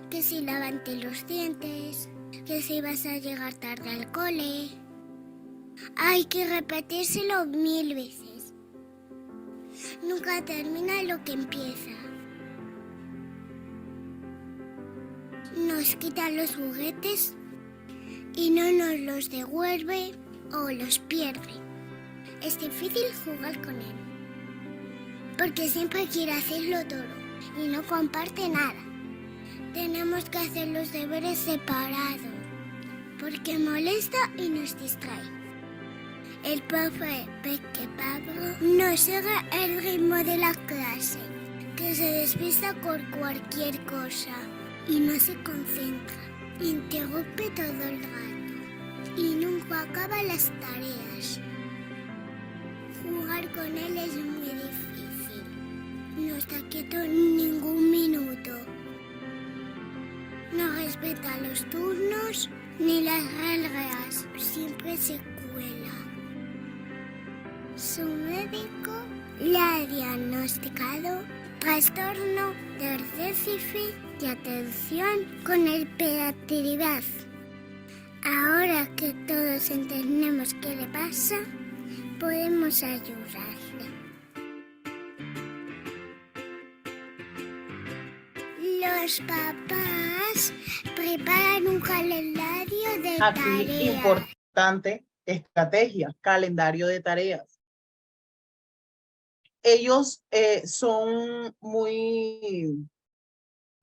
que si lávate los dientes, que si vas a llegar tarde al cole. Hay que repetírselo 1000 veces. Nunca termina lo que empieza. Nos quita los juguetes y no nos los devuelve o los pierde. Es difícil jugar con él, porque siempre quiere hacerlo todo y no comparte nada. Tenemos que hacer los deberes separados, porque molesta y nos distrae. El profe ve que Pablo no sigue el ritmo de la clase, que se despista por cualquier cosa y no se concentra, interrumpe todo el rato y nunca acaba las tareas. Jugar con él es muy difícil, no está quieto ningún minuto. No respeta los turnos ni las reglas, siempre se cuela. Su médico le ha diagnosticado trastorno del déficit de atención con hiperactividad. Ahora que todos entendemos qué le pasa, podemos ayudarle. Los papás preparan un calendario de
Aquí,
tareas.
importante estrategia, calendario de tareas. Ellos son muy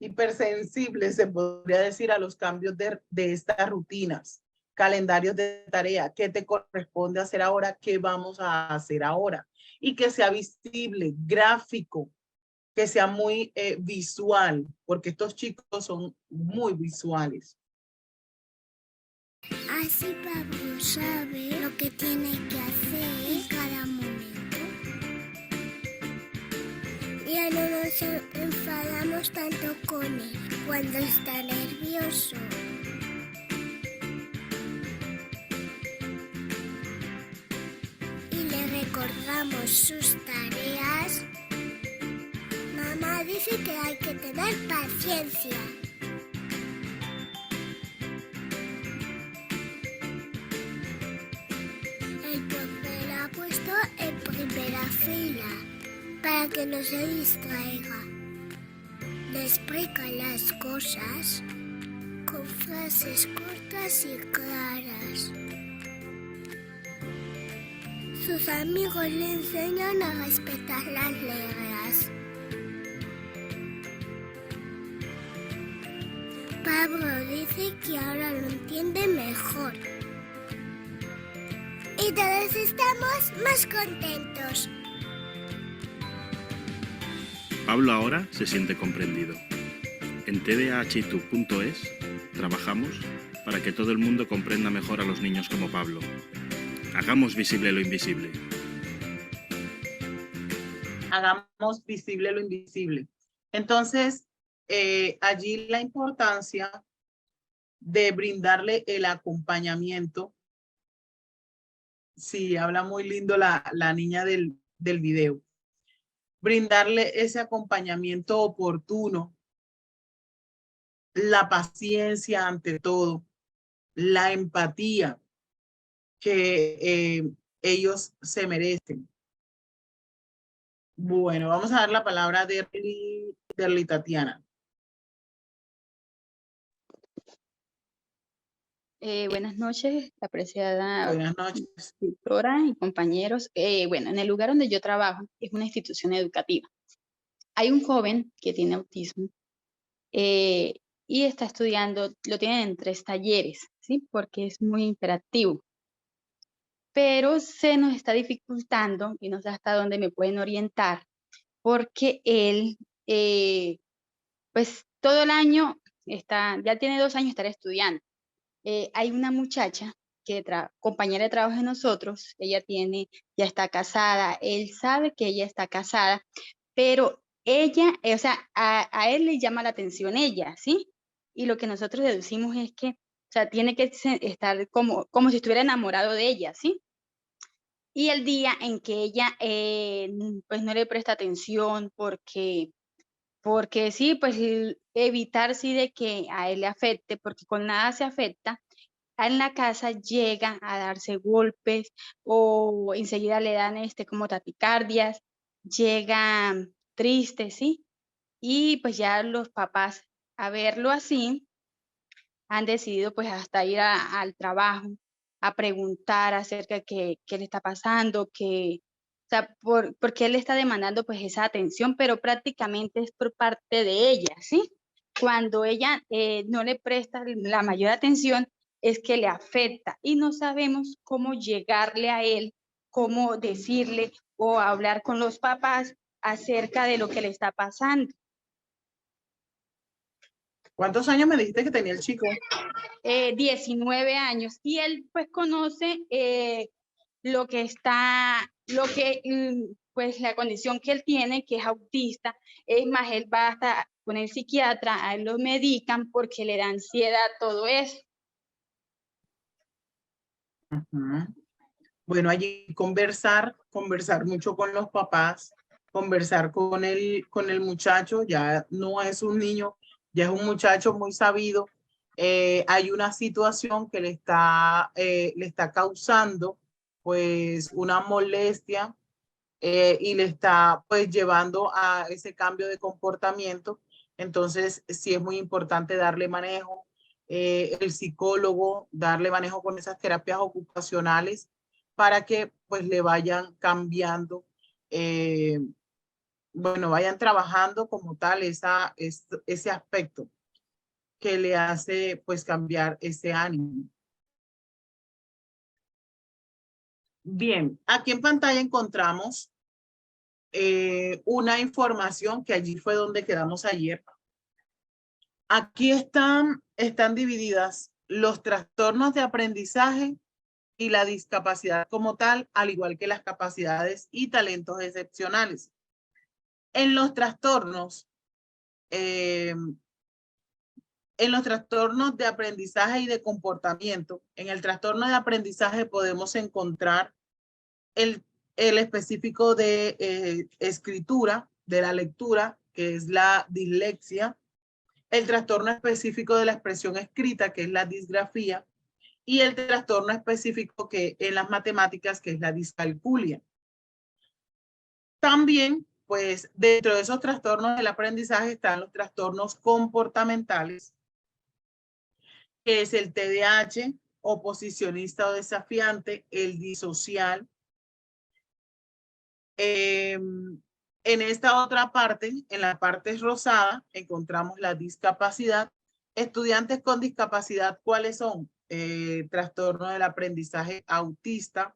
hipersensibles, se podría decir, a los cambios de estas rutinas, calendarios de tarea, qué te corresponde hacer ahora, qué vamos a hacer ahora, y que sea visible, gráfico, que sea muy visual, porque estos chicos son muy visuales.
Así Pablo sabe lo que tiene que hacer en cada momento. Ya no nos enfadamos tanto con él cuando está nervioso. Y le recordamos sus tareas. Mamá dice que hay que tener paciencia. El profe la ha puesto en primera fila para que no se distraiga. Le explica las cosas con frases cortas y claras. Sus amigos le enseñan a respetar las reglas. Pablo dice que ahora lo entiende mejor. Y todos estamos más contentos.
Pablo ahora se siente comprendido. En tdahitu.es trabajamos para que todo el mundo comprenda mejor a los niños como Pablo. Hagamos visible lo invisible.
Hagamos visible lo invisible. Entonces, allí la importancia de brindarle el acompañamiento Sí, habla muy lindo la niña del video. Brindarle ese acompañamiento oportuno, la paciencia ante todo, la empatía que ellos se merecen. Bueno, vamos a dar la palabra a Derly Tatiana.
Buenas noches, apreciada
Buenas noches.
tutora y compañeros. Bueno, en el lugar donde yo trabajo es una institución educativa. Hay un joven que tiene autismo y está estudiando, lo tienen en 3 talleres, ¿sí? Porque es muy hiperactivo. Pero se nos está dificultando y no sé hasta dónde me pueden orientar, porque él, pues todo el año ya tiene 2 años de estar estudiando. Hay una muchacha que compañera de trabajo de nosotros, ella ya está casada, él sabe que ella está casada, pero ella, o sea, a él le llama la atención ella, ¿sí? Y lo que nosotros deducimos es que, o sea, tiene que estar como si estuviera enamorado de ella, ¿sí? Y el día en que ella, pues no le presta atención porque sí, pues evitar sí de que a él le afecte, porque con nada se afecta, en la casa llega a darse golpes o enseguida le dan como taquicardias, llega triste, ¿sí? Y pues ya los papás a verlo así han decidido pues hasta ir al trabajo a preguntar acerca de qué le está pasando, o sea, por qué él está demandando pues esa atención, pero prácticamente es por parte de ella, ¿sí? Cuando ella no le presta la mayor atención, es que le afecta y no sabemos cómo llegarle a él, cómo decirle o hablar con los papás acerca de lo que le está pasando.
¿Cuántos años me dijiste que tenía el chico?
19 años y él pues conoce pues la condición que él tiene, que es autista. Es más, él va hasta con el psiquiatra, a él lo medican porque le da ansiedad, todo eso.
Bueno, allí conversar mucho con los papás, conversar con el muchacho, ya no es un niño, ya es un muchacho muy sabido. Hay una situación que le está causando pues una molestia y le está pues llevando a ese cambio de comportamiento. Entonces sí es muy importante darle manejo, el psicólogo, darle manejo con esas terapias ocupacionales para que pues le vayan cambiando, bueno, vayan trabajando como tal ese aspecto que le hace pues cambiar ese ánimo. Bien, aquí en pantalla encontramos una información que allí fue donde quedamos ayer. Aquí están divididas los trastornos de aprendizaje y la discapacidad como tal, al igual que las capacidades y talentos excepcionales. En los trastornos de aprendizaje y de comportamiento, en el trastorno de aprendizaje podemos encontrar el específico de escritura, de la lectura, que es la dislexia, el trastorno específico de la expresión escrita, que es la disgrafía, y el trastorno específico que en las matemáticas, que es la discalculia. También, pues, dentro de esos trastornos del aprendizaje están los trastornos comportamentales, que es el TDAH, oposicionista o desafiante, el disocial. En esta otra parte, en la parte rosada, encontramos la discapacidad. Estudiantes con discapacidad, ¿cuáles son? Trastorno del aprendizaje autista,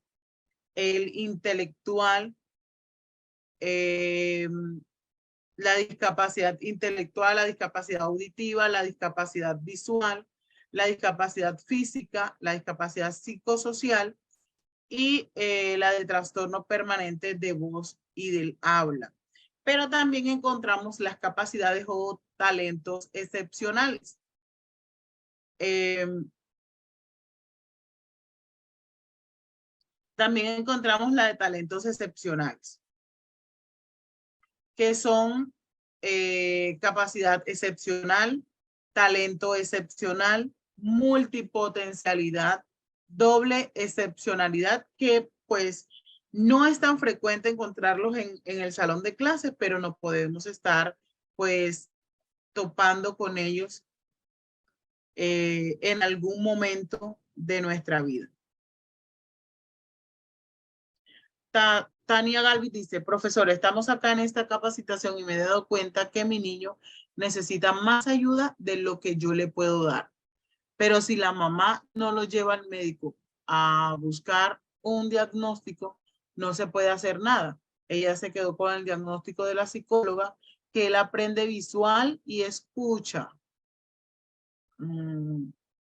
el intelectual, la discapacidad intelectual, la discapacidad auditiva, la discapacidad visual, la discapacidad física, la discapacidad psicosocial y la de trastorno permanente de voz y del habla. Pero también encontramos las capacidades o talentos excepcionales. También encontramos la de talentos excepcionales, que son capacidad excepcional, talento excepcional, multipotencialidad, doble excepcionalidad, que pues no es tan frecuente encontrarlos en el salón de clases, pero no podemos estar pues topando con ellos en algún momento de nuestra vida. Tania Galvis dice, profesor, estamos acá en esta capacitación y me he dado cuenta que mi niño necesita más ayuda de lo que yo le puedo dar. Pero si la mamá no lo lleva al médico a buscar un diagnóstico, no se puede hacer nada. Ella se quedó con el diagnóstico de la psicóloga, que él aprende visual y escucha.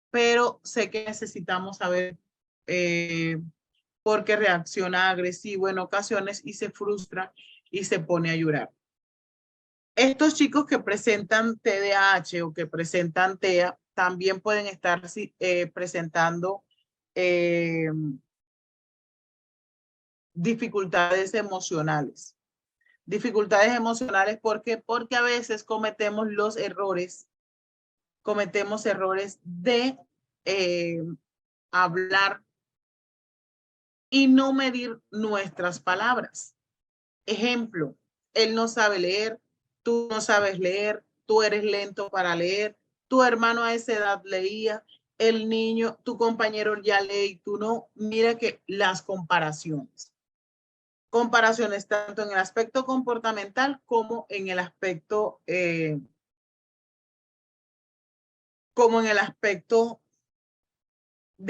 Pero sé que necesitamos saber por qué reacciona agresivo en ocasiones y se frustra y se pone a llorar. Estos chicos que presentan TDAH o que presentan TEA también pueden estar presentando dificultades emocionales. Dificultades emocionales, ¿por qué? Porque a veces cometemos errores de hablar y no medir nuestras palabras. Ejemplo, él no sabe leer, tú no sabes leer, tú eres lento para leer, tu hermano a esa edad leía, el niño, tu compañero ya lee y tú no. Mira que las comparaciones tanto en el aspecto comportamental como en el aspecto de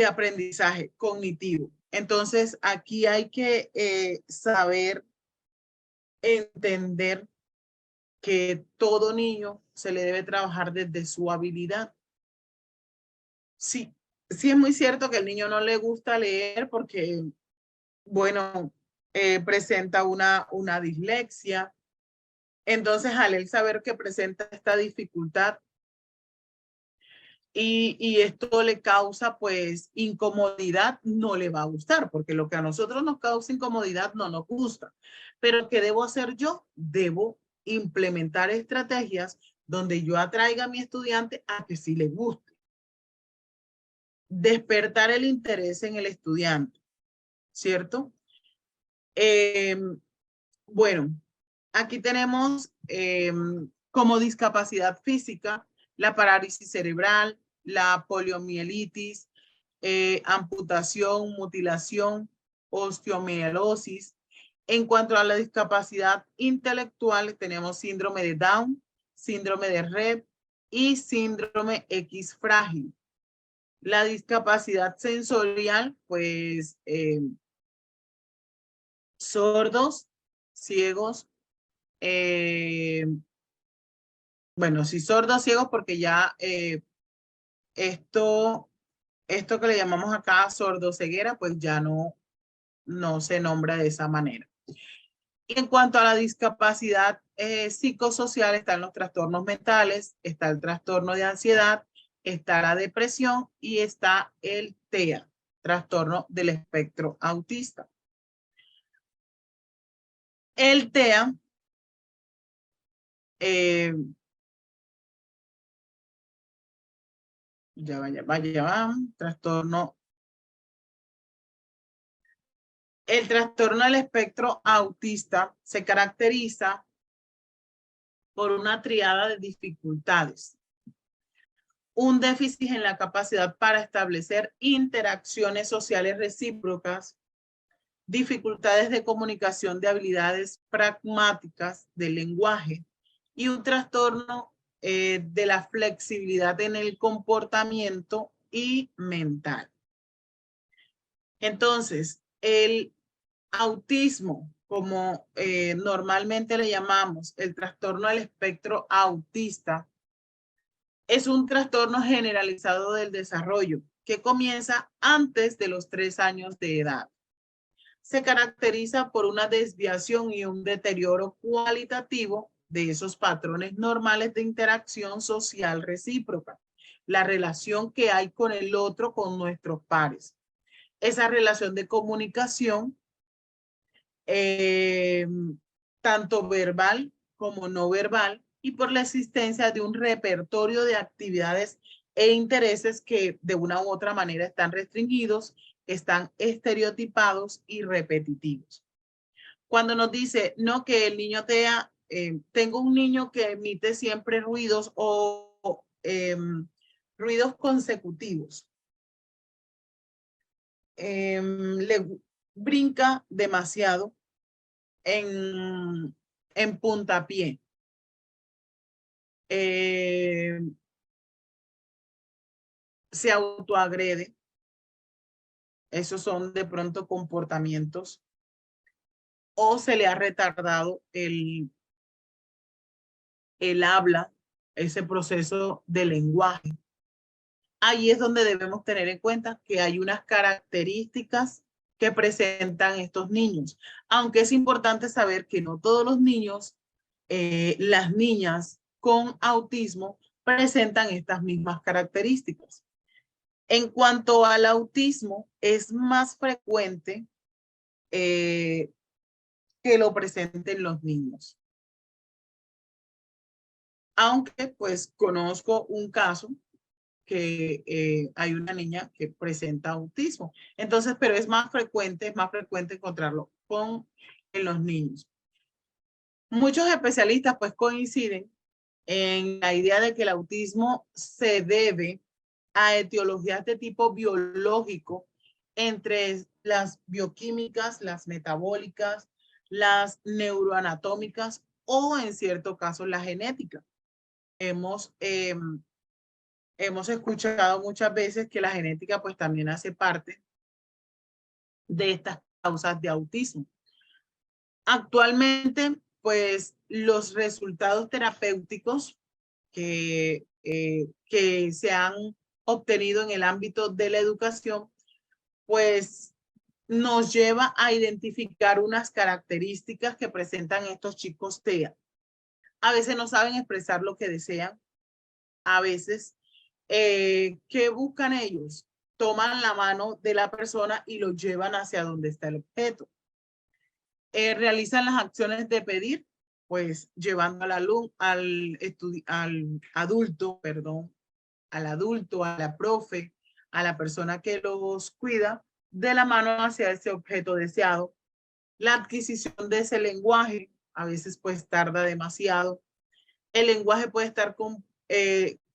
aprendizaje cognitivo. Entonces, aquí hay que saber entender que todo niño se le debe trabajar desde su habilidad. Sí, sí es muy cierto que al niño no le gusta leer porque, bueno, presenta una dislexia. Entonces, al él saber que presenta esta dificultad y esto le causa pues incomodidad, no le va a gustar, porque lo que a nosotros nos causa incomodidad no nos gusta. Pero ¿qué debo hacer yo? Debo implementar estrategias donde yo atraiga a mi estudiante a que sí le guste. Despertar el interés en el estudiante, ¿cierto? Bueno, aquí tenemos como discapacidad física la parálisis cerebral, la poliomielitis, amputación, mutilación, osteomielitis. En cuanto a la discapacidad intelectual, tenemos síndrome de Down, síndrome de Rett y síndrome X frágil. La discapacidad sensorial, pues sordos, ciegos, bueno, sí, sordos, ciegos, porque ya esto que le llamamos acá sordoceguera, pues ya no se nombra de esa manera. Y en cuanto a la discapacidad psicosocial, están los trastornos mentales, está el trastorno de ansiedad, está la depresión y está el TEA, trastorno del espectro autista. El TEA ya va, trastorno. El trastorno del espectro autista se caracteriza por una triada de dificultades. Un déficit en la capacidad para establecer interacciones sociales recíprocas, dificultades de comunicación de habilidades pragmáticas del lenguaje y un trastorno de la flexibilidad en el comportamiento y mental. Entonces, el autismo, como normalmente le llamamos, el trastorno del espectro autista, es un trastorno generalizado del desarrollo que comienza antes de los 3 años de edad. Se caracteriza por una desviación y un deterioro cualitativo de esos patrones normales de interacción social recíproca, la relación que hay con el otro, con nuestros pares. esa relación de comunicación, tanto verbal como no verbal, y por la existencia de un repertorio de actividades e intereses que de una u otra manera están restringidos, están estereotipados y repetitivos. Cuando nos dice, no, que el niño tengo un niño que emite siempre ruidos o ruidos consecutivos. Le brinca demasiado en puntapié. Se autoagrede. Esos son de pronto comportamientos. O se le ha retardado el habla, ese proceso de lenguaje. Ahí es donde debemos tener en cuenta que hay unas características que presentan estos niños. Aunque es importante saber que no todos los niños, las niñas con autismo presentan estas mismas características. En cuanto al autismo, es más frecuente que lo presenten los niños. Aunque pues conozco un caso que hay una niña que presenta autismo. Entonces, pero es más frecuente encontrarlo en los niños. Muchos especialistas pues coinciden en la idea de que el autismo se debe a etiologías de tipo biológico, entre las bioquímicas, las metabólicas, las neuroanatómicas o en cierto caso la genética. Hemos escuchado muchas veces que la genética pues también hace parte de estas causas de autismo. Actualmente pues los resultados terapéuticos que se han obtenido en el ámbito de la educación pues nos lleva a identificar unas características que presentan estos chicos TEA. A veces no saben expresar lo que desean, a veces ¿qué buscan ellos? Toman la mano de la persona y lo llevan hacia donde está el objeto. Realizan las acciones de pedir, pues llevando al adulto, a la profe, a la persona que los cuida, de la mano hacia ese objeto deseado. La adquisición de ese lenguaje a veces pues tarda demasiado. El lenguaje puede estar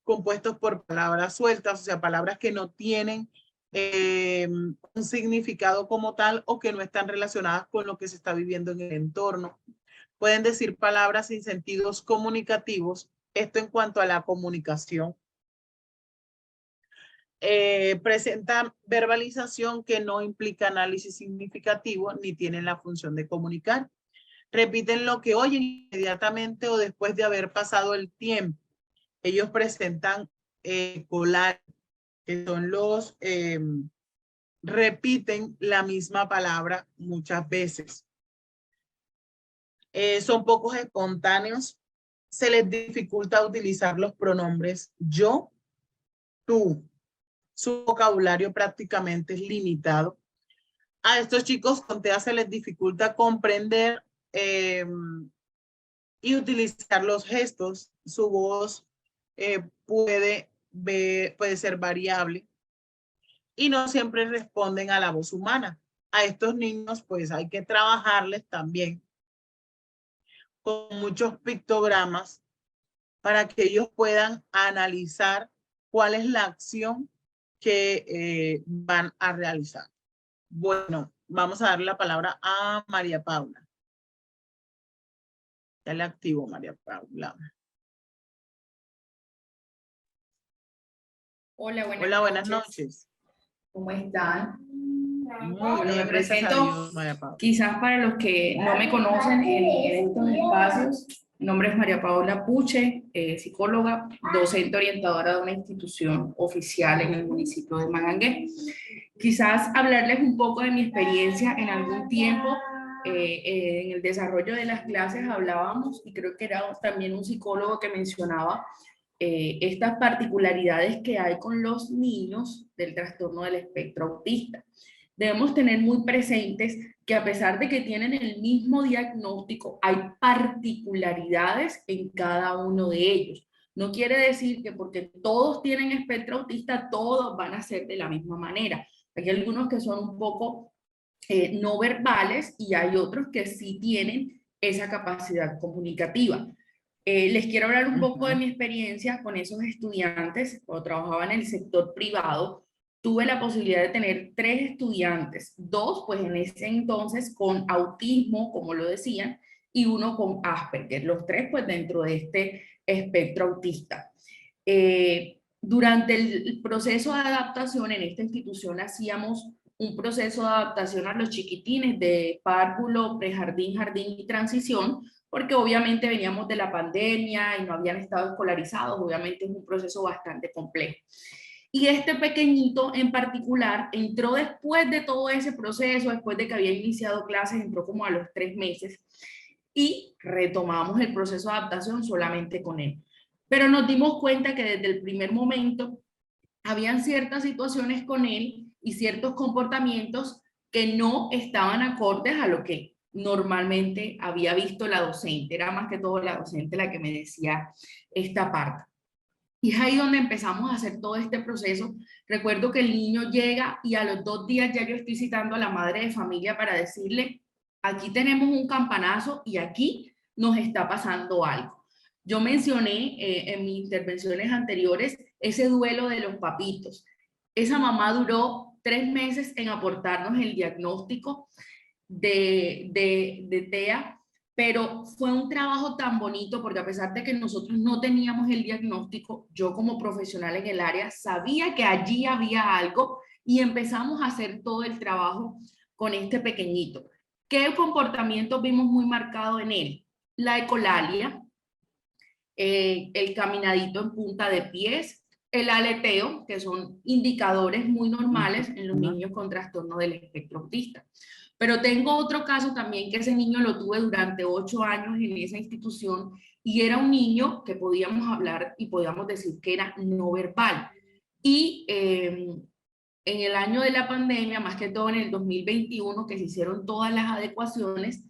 compuestos por palabras sueltas, o sea, palabras que no tienen un significado como tal o que no están relacionadas con lo que se está viviendo en el entorno. Pueden decir palabras sin sentidos comunicativos, esto en cuanto a la comunicación. Presentan verbalización que no implica análisis significativo ni tienen la función de comunicar. Repiten lo que oyen inmediatamente o después de haber pasado el tiempo. Ellos presentan colar, que son los, repiten la misma palabra muchas veces. Son pocos espontáneos. Se les dificulta utilizar los pronombres yo, tú. Su vocabulario prácticamente es limitado. A estos chicos con TEA se les dificulta comprender y utilizar los gestos. Su voz puede ser variable y no siempre responden a la voz humana. A estos niños pues hay que trabajarles también con muchos pictogramas para que ellos puedan analizar cuál es la acción que van a realizar. Bueno, vamos a darle la palabra a María Paula. Ya le activo, María Paula.
Hola,
buenas noches.
¿Cómo están?
Muy bien,
Me presento,
Dios, María Paula.
quizás para los que no me conocen en estos espacios, mi nombre es María Paula Puche, psicóloga, docente orientadora de una institución oficial en el municipio de Manangué. Quizás hablarles un poco de mi experiencia en algún tiempo. En el desarrollo de las clases hablábamos, y creo que era también un psicólogo que mencionaba estas particularidades que hay con los niños del trastorno del espectro autista. debemos tener muy presentes que a pesar de que tienen el mismo diagnóstico, hay particularidades en cada uno de ellos. No quiere decir que porque todos tienen espectro autista, todos van a ser de la misma manera. Hay algunos que son un poco no verbales y hay otros que sí tienen esa capacidad comunicativa. Les quiero hablar un poco de mi experiencia con esos estudiantes. Cuando trabajaba en el sector privado, tuve la posibilidad de tener 3 estudiantes, 2 pues en ese entonces con autismo, como lo decían, y 1 con Asperger, los 3 pues dentro de este espectro autista. Durante el proceso de adaptación en esta institución hacíamos un proceso de adaptación a los chiquitines de párvulo, prejardín, jardín y transición, porque obviamente veníamos de la pandemia y no habían estado escolarizados, obviamente es un proceso bastante complejo. Y este pequeñito en particular entró después de todo ese proceso, después de que había iniciado clases, entró como a los 3 meses y retomamos el proceso de adaptación solamente con él. Pero nos dimos cuenta que desde el primer momento habían ciertas situaciones con él y ciertos comportamientos que no estaban acordes a lo que normalmente había visto la docente. Era más que todo la docente la que me decía esta parte. Y es ahí donde empezamos a hacer todo este proceso. Recuerdo que el niño llega y a los 2 días ya yo estoy citando a la madre de familia para decirle, aquí tenemos un campanazo y aquí nos está pasando algo. Yo mencioné en mis intervenciones anteriores ese duelo de los papitos. Esa mamá duró 3 meses en aportarnos el diagnóstico de TEA, pero fue un trabajo tan bonito porque a pesar de que nosotros no teníamos el diagnóstico, yo como profesional en el área sabía que allí había algo y empezamos a hacer todo el trabajo con este pequeñito. ¿Qué comportamientos vimos muy marcado en él? La ecolalia, el caminadito en punta de pies, el aleteo, que son indicadores muy normales en los niños con trastorno del espectro autista. Pero tengo otro caso también, que ese niño lo tuve durante 8 años en esa institución y era un niño que podíamos hablar y podíamos decir que era no verbal. Y en el año de la pandemia, más que todo en el 2021, que se hicieron todas las adecuaciones,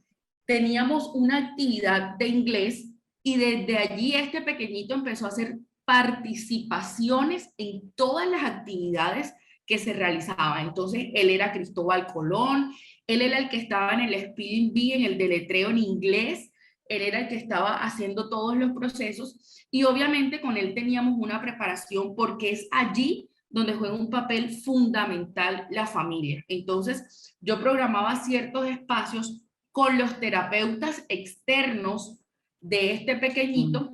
teníamos una actividad de inglés y desde allí este pequeñito empezó a hacer participaciones en todas las actividades que se realizaban. Entonces, él era Cristóbal Colón, él era el que estaba en el Spelling Bee, en el deletreo en inglés, él era el que estaba haciendo todos los procesos y obviamente con él teníamos una preparación porque es allí donde juega un papel fundamental la familia. Entonces, yo programaba ciertos espacios con los terapeutas externos de este pequeñito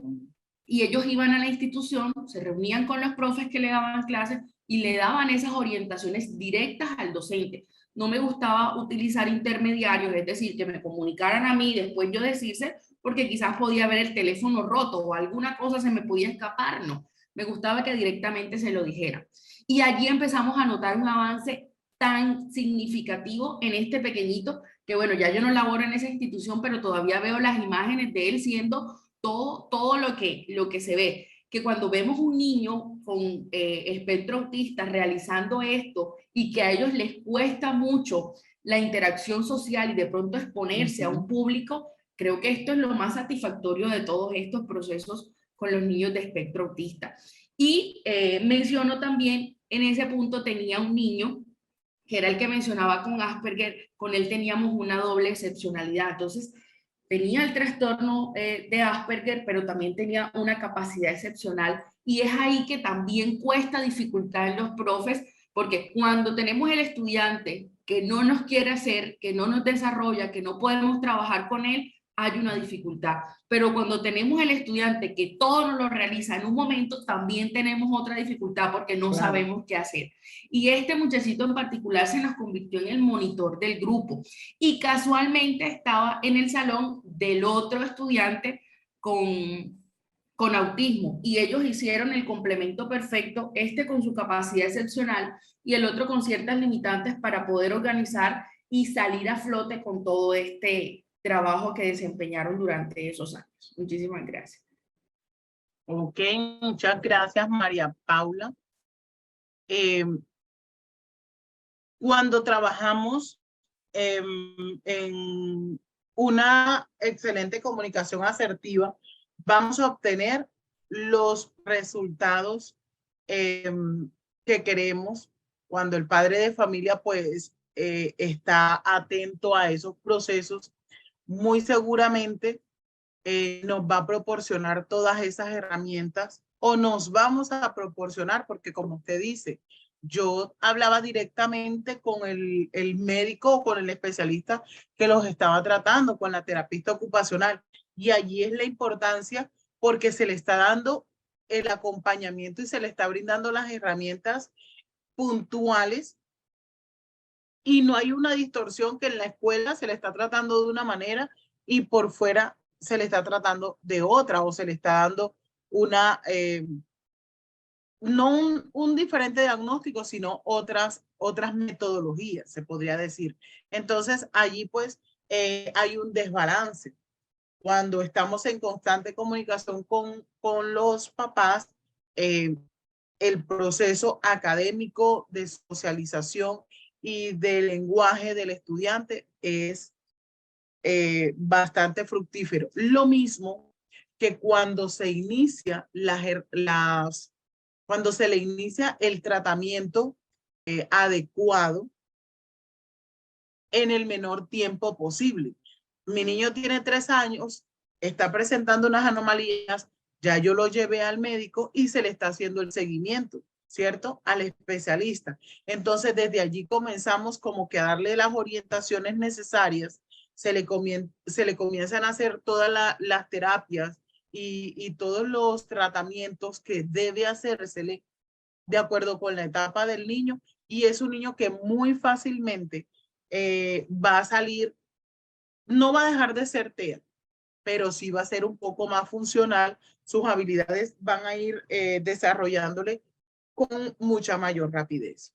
y ellos iban a la institución, se reunían con los profes que le daban clases y le daban esas orientaciones directas al docente. No me gustaba utilizar intermediarios, es decir, que me comunicaran a mí y después yo decirse, porque quizás podía haber el teléfono roto o alguna cosa se me podía escapar, no. Me gustaba que directamente se lo dijera. Y allí empezamos a notar un avance tan significativo en este pequeñito, que bueno, ya yo no laboro en esa institución, pero todavía veo las imágenes de él siendo todo lo que se ve. Que cuando vemos un niño con espectro autista realizando esto y que a ellos les cuesta mucho la interacción social y de pronto exponerse a un público, creo que esto es lo más satisfactorio de todos estos procesos con los niños de espectro autista. Y menciono también, en ese punto tenía un niño que era el que mencionaba con Asperger, con él teníamos una doble excepcionalidad. Entonces, tenía el trastorno de Asperger, pero también tenía una capacidad excepcional. Y es ahí que también cuesta dificultad en los profes, porque cuando tenemos el estudiante que no nos quiere hacer, que no nos desarrolla, que no podemos trabajar con él, hay una dificultad. Pero cuando tenemos el estudiante que todo nos lo realiza en un momento, también tenemos otra dificultad porque no sabemos qué hacer. Y este muchachito en particular se nos convirtió en el monitor del grupo. Y casualmente estaba en el salón del otro estudiante con autismo. Y ellos hicieron el complemento perfecto, este con su capacidad excepcional y el otro con ciertas limitantes para poder organizar y salir a flote con todo este trabajo que desempeñaron durante esos años. Muchísimas gracias.
Ok, muchas gracias, María Paula. Cuando trabajamos en una excelente comunicación asertiva, vamos a obtener los resultados que queremos cuando el padre de familia pues está atento a esos procesos. Muy seguramente nos va a proporcionar todas esas herramientas o nos vamos a proporcionar, porque como usted dice, yo hablaba directamente con el médico o con el especialista que los estaba tratando, con la terapista ocupacional. Y allí es la importancia porque se le está dando el acompañamiento y se le está brindando las herramientas puntuales y no hay una distorsión que en la escuela se le está tratando de una manera y por fuera se le está tratando de otra o se le está dando una, no un diferente diagnóstico, sino otras metodologías, se podría decir. Entonces, allí pues hay un desbalance. Cuando estamos en constante comunicación con los papás, el proceso académico de socialización y de lenguaje del estudiante es bastante fructífero. Lo mismo que cuando se inicia cuando se le inicia el tratamiento adecuado en el menor tiempo posible. Mi niño tiene 3 años, está presentando unas anomalías, ya yo lo llevé al médico y se le está haciendo el seguimiento, ¿cierto? Al especialista. Entonces, desde allí comenzamos como que a darle las orientaciones necesarias, se le comienzan a hacer todas las terapias y todos los tratamientos que debe hacérsele de acuerdo con la etapa del niño, y es un niño que muy fácilmente va a salir, no va a dejar de ser TEA, pero sí va a ser un poco más funcional, sus habilidades van a ir desarrollándole con mucha mayor rapidez.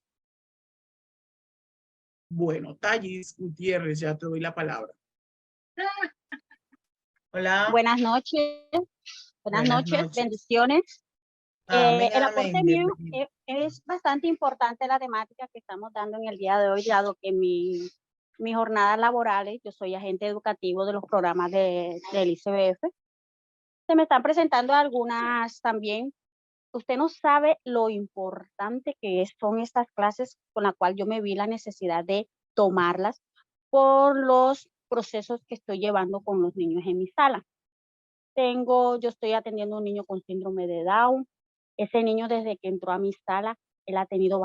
Bueno, Tallis Gutiérrez, ya te doy la palabra. Hola.
Buenas noches. Buenas noches, bendiciones.
Amén,
el aporte
amén,
mío
bienvenido.
es bastante importante la temática que estamos dando en el día de hoy, dado que mis jornadas laborales, yo soy agente educativo de los programas del ICBF. Se me están presentando algunas también. Usted no sabe lo importante que son estas clases con la cual yo me vi la necesidad de tomarlas por los procesos que estoy llevando con los niños en mi sala. Yo estoy atendiendo a un niño con síndrome de Down. Ese niño desde que entró a mi sala, él ha tenido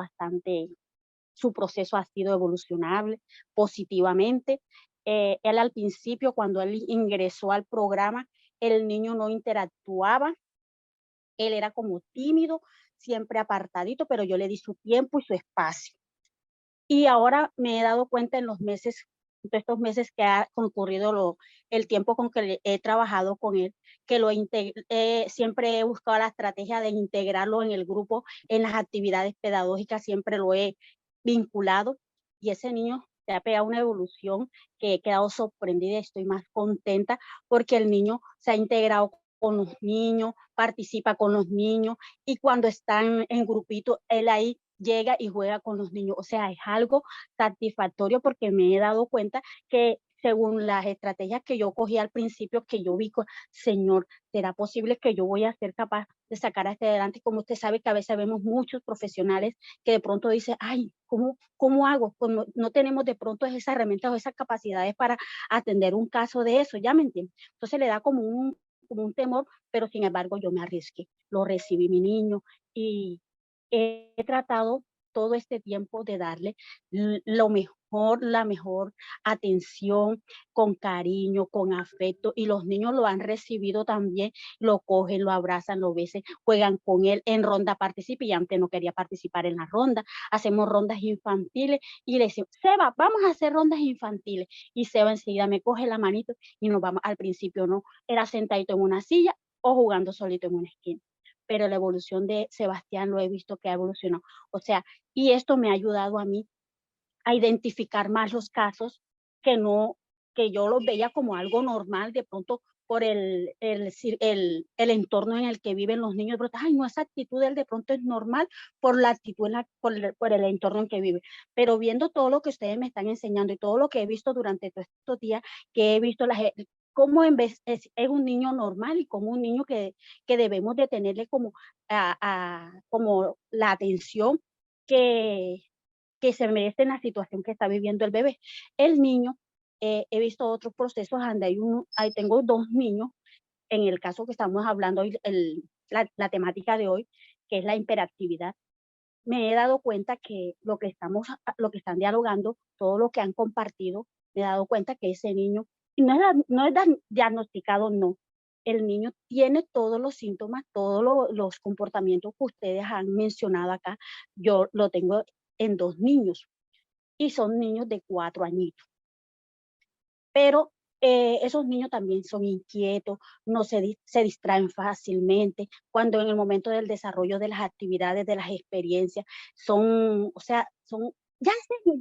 su proceso ha sido evolucionable positivamente. Él al principio, cuando él ingresó al programa, el niño no interactuaba. Él era como tímido, siempre apartadito, pero yo le di su tiempo y su espacio. Y ahora me he dado cuenta en estos meses que ha concurrido el tiempo con que he trabajado con él, que siempre he buscado la estrategia de integrarlo en el grupo, en las actividades pedagógicas, siempre lo he vinculado, y ese niño se ha pegado una evolución que he quedado sorprendida y estoy más contenta porque el niño se ha integrado con los niños, participa con los niños, y cuando están en grupito, él ahí llega y juega con los niños. O sea, es algo satisfactorio porque me he dado cuenta que según las estrategias que yo cogí al principio, que yo vi, Señor, ¿será posible que yo voy a ser capaz de sacar hacia adelante? Como usted sabe que a veces vemos muchos profesionales que de pronto dicen, ay, ¿cómo hago? Pues no tenemos de pronto esas herramientas o esas capacidades para atender un caso de eso, ¿ya me entienden? Entonces le da como un temor, pero sin embargo yo me arriesgué, lo recibí mi niño y he tratado todo este tiempo de darle la mejor atención, con cariño, con afecto, y los niños lo han recibido también, lo cogen, lo abrazan, lo besan, juegan con él, en ronda participa, y antes no quería participar en la ronda, hacemos rondas infantiles, y le decimos, Seba, vamos a hacer rondas infantiles, y Seba enseguida me coge la manito, y nos vamos. Al principio no, era sentadito en una silla, o jugando solito en una esquina, pero la evolución de Sebastián lo he visto que ha evolucionado. O sea, y esto me ha ayudado a mí a identificar más los casos que yo los veía como algo normal, de pronto el entorno en el que viven los niños. De pronto, ay, no, esa actitud de él de pronto es normal por la actitud, por el entorno en que vive. Pero viendo todo lo que ustedes me están enseñando y todo lo que he visto durante todos estos días, que he visto cómo en vez es un niño normal y como un niño que debemos de tenerle como, como la atención que se merece en la situación que está viviendo el bebé. El niño, he visto otros procesos donde ahí tengo 2 niños, en el caso que estamos hablando hoy, la temática de hoy, que es la hiperactividad. Me he dado cuenta que lo que están dialogando, todo lo que han compartido, me he dado cuenta que ese niño, y no es diagnosticado, no. El niño tiene todos los síntomas, todos los comportamientos que ustedes han mencionado acá. Yo lo tengo en 2 niños y son niños de 4 añitos. Pero esos niños también son inquietos, no se distraen fácilmente, cuando en el momento del desarrollo de las actividades, de las experiencias, o sea, ya señor,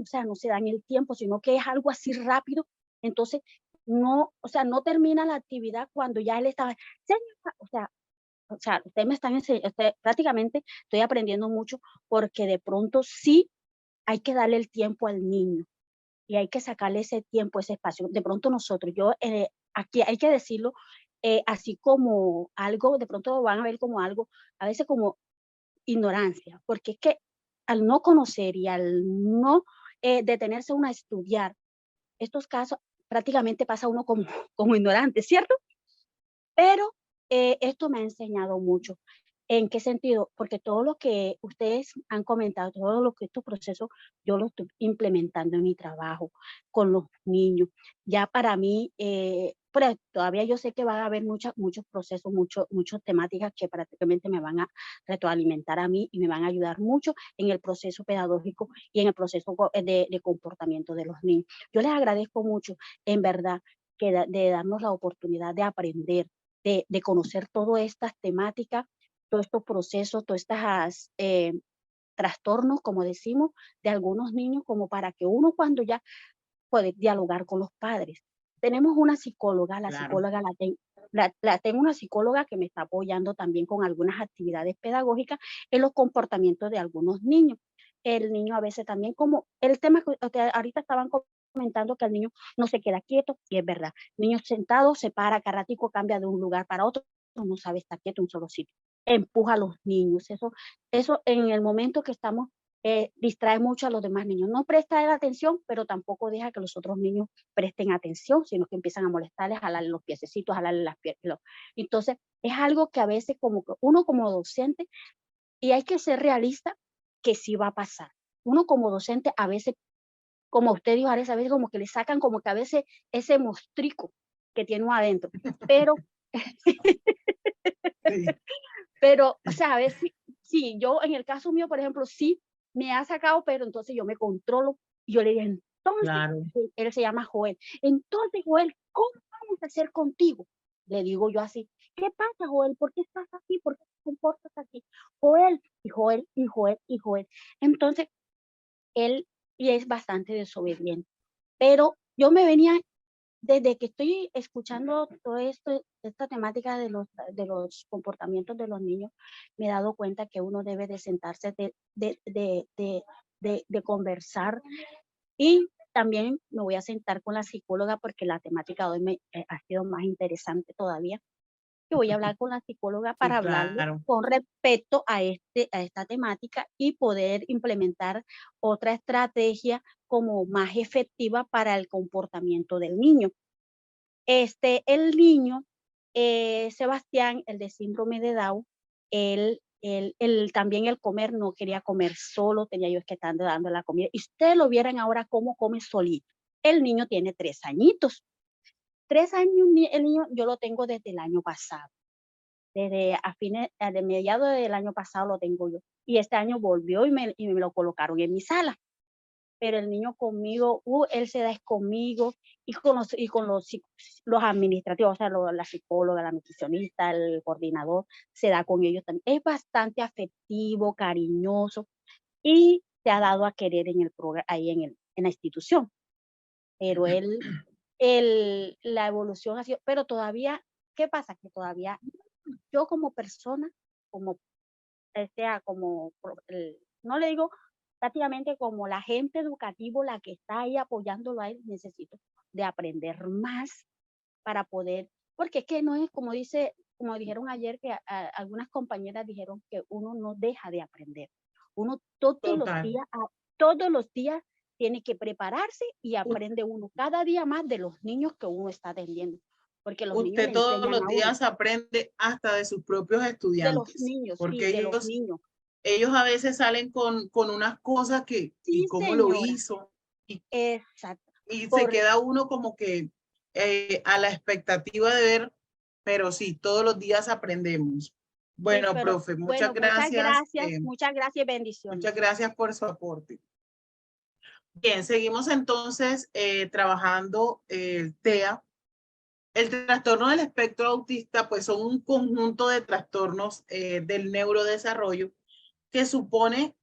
o sea, no se dan el tiempo, sino que es algo así rápido. Entonces, no, o sea, no termina la actividad cuando ya él estaba, señor, o sea, ustedes me están enseñando, prácticamente estoy aprendiendo mucho, porque de pronto sí hay que darle el tiempo al niño y hay que sacarle ese tiempo, ese espacio. De pronto nosotros, aquí hay que decirlo, así como algo, de pronto lo van a ver como algo, a veces como ignorancia, porque es que al no conocer y al no detenerse uno a estudiar estos casos, prácticamente pasa uno como, como ignorante, ¿cierto? Pero esto me ha enseñado mucho. ¿En qué sentido? Porque todo lo que ustedes han comentado, todo lo que estos procesos, yo lo estoy implementando en mi trabajo con los niños. Ya para mí, pero todavía yo sé que van a haber muchos procesos, muchas temáticas que prácticamente me van a retroalimentar a mí y me van a ayudar mucho en el proceso pedagógico y en el proceso de comportamiento de los niños. Yo les agradezco mucho, en verdad, de darnos la oportunidad de aprender, de conocer todas estas temáticas, todos estos procesos, todos estos trastornos, como decimos, de algunos niños, como para que uno cuando ya puede dialogar con los padres. Tenemos una psicóloga, la psicóloga tengo una psicóloga que me está apoyando también con algunas actividades pedagógicas en los comportamientos de algunos niños. El niño a veces también, como el tema que ahorita estaban comentando, que el niño no se queda quieto, y es verdad. El niño sentado se para, cada ratico cambia de un lugar para otro, no sabe estar quieto en un solo sitio. Empuja a los niños. Eso en el momento que estamos distrae mucho a los demás niños. No presta la atención, pero tampoco deja que los otros niños presten atención, sino que empiezan a molestarles, a jalarle los piececitos, a jalarle las piernas. Entonces, es algo que a veces como uno como docente, y hay que ser realista, que sí va a pasar. Uno como docente a veces, como usted dijo, a veces como que le sacan como que a veces ese mostrico que tiene uno adentro. Pero, pero, o sea, a veces, sí, yo en el caso mío, por ejemplo, sí, me ha sacado, pero entonces yo me controlo y yo le dije, entonces, él se llama Joel, entonces Joel, ¿cómo vamos a hacer contigo? Le digo yo así, ¿qué pasa, Joel? ¿Por qué estás así? ¿Por qué te comportas así? Joel, y Joel, y Joel, y Joel. Entonces, él y es bastante desobediente, pero yo me venía, desde que estoy escuchando todo esto, esta temática de los comportamientos de los niños, me he dado cuenta que uno debe de sentarse, de conversar, y también me voy a sentar con la psicóloga porque la temática de hoy ha sido más interesante todavía. Que voy a hablar con la psicóloga para hablarle con respecto a esta temática y poder implementar otra estrategia como más efectiva para el comportamiento del niño. El niño, Sebastián, el de síndrome de Down, también el comer, no quería comer solo, tenía yo que estar dando la comida. Y ustedes lo vieran ahora cómo come solito. El niño tiene 3 añitos. 3 años, el niño, yo lo tengo desde el año pasado. Desde de mediados del año pasado lo tengo yo. Y este año volvió y me lo colocaron en mi sala. Pero el niño conmigo, él se da conmigo y con los administrativos, o sea, la psicóloga, la nutricionista, el coordinador, se da con ellos también. Es bastante afectivo, cariñoso y se ha dado a querer ahí en la institución. Pero él la evolución ha sido, pero todavía, ¿qué pasa? Que todavía yo como persona, como, no le digo prácticamente como la gente educativo, la que está ahí apoyándolo a él, necesito de aprender más para poder, porque es que no es como dijeron ayer, que algunas compañeras dijeron que uno no deja de aprender. Uno todos los días tiene que prepararse y aprende uno cada día más de los niños que uno está atendiendo. Porque los niños
Usted
le
todos
enseñan
los
a uno.
días aprende hasta de sus propios
De
estudiantes.
los niños,
Porque
sí, de los niños.
ellos a veces salen con unas cosas que,
Sí,
¿y cómo lo
señora.
hizo?
Exacto.
Y se queda uno como que a la expectativa de ver, pero sí, todos los días aprendemos. Bueno,
Sí,
profe, muchas gracias.
Muchas gracias y bendiciones.
Muchas gracias por su aporte. Bien, seguimos entonces trabajando el TEA. El trastorno del espectro autista, pues son un conjunto de trastornos del neurodesarrollo que supone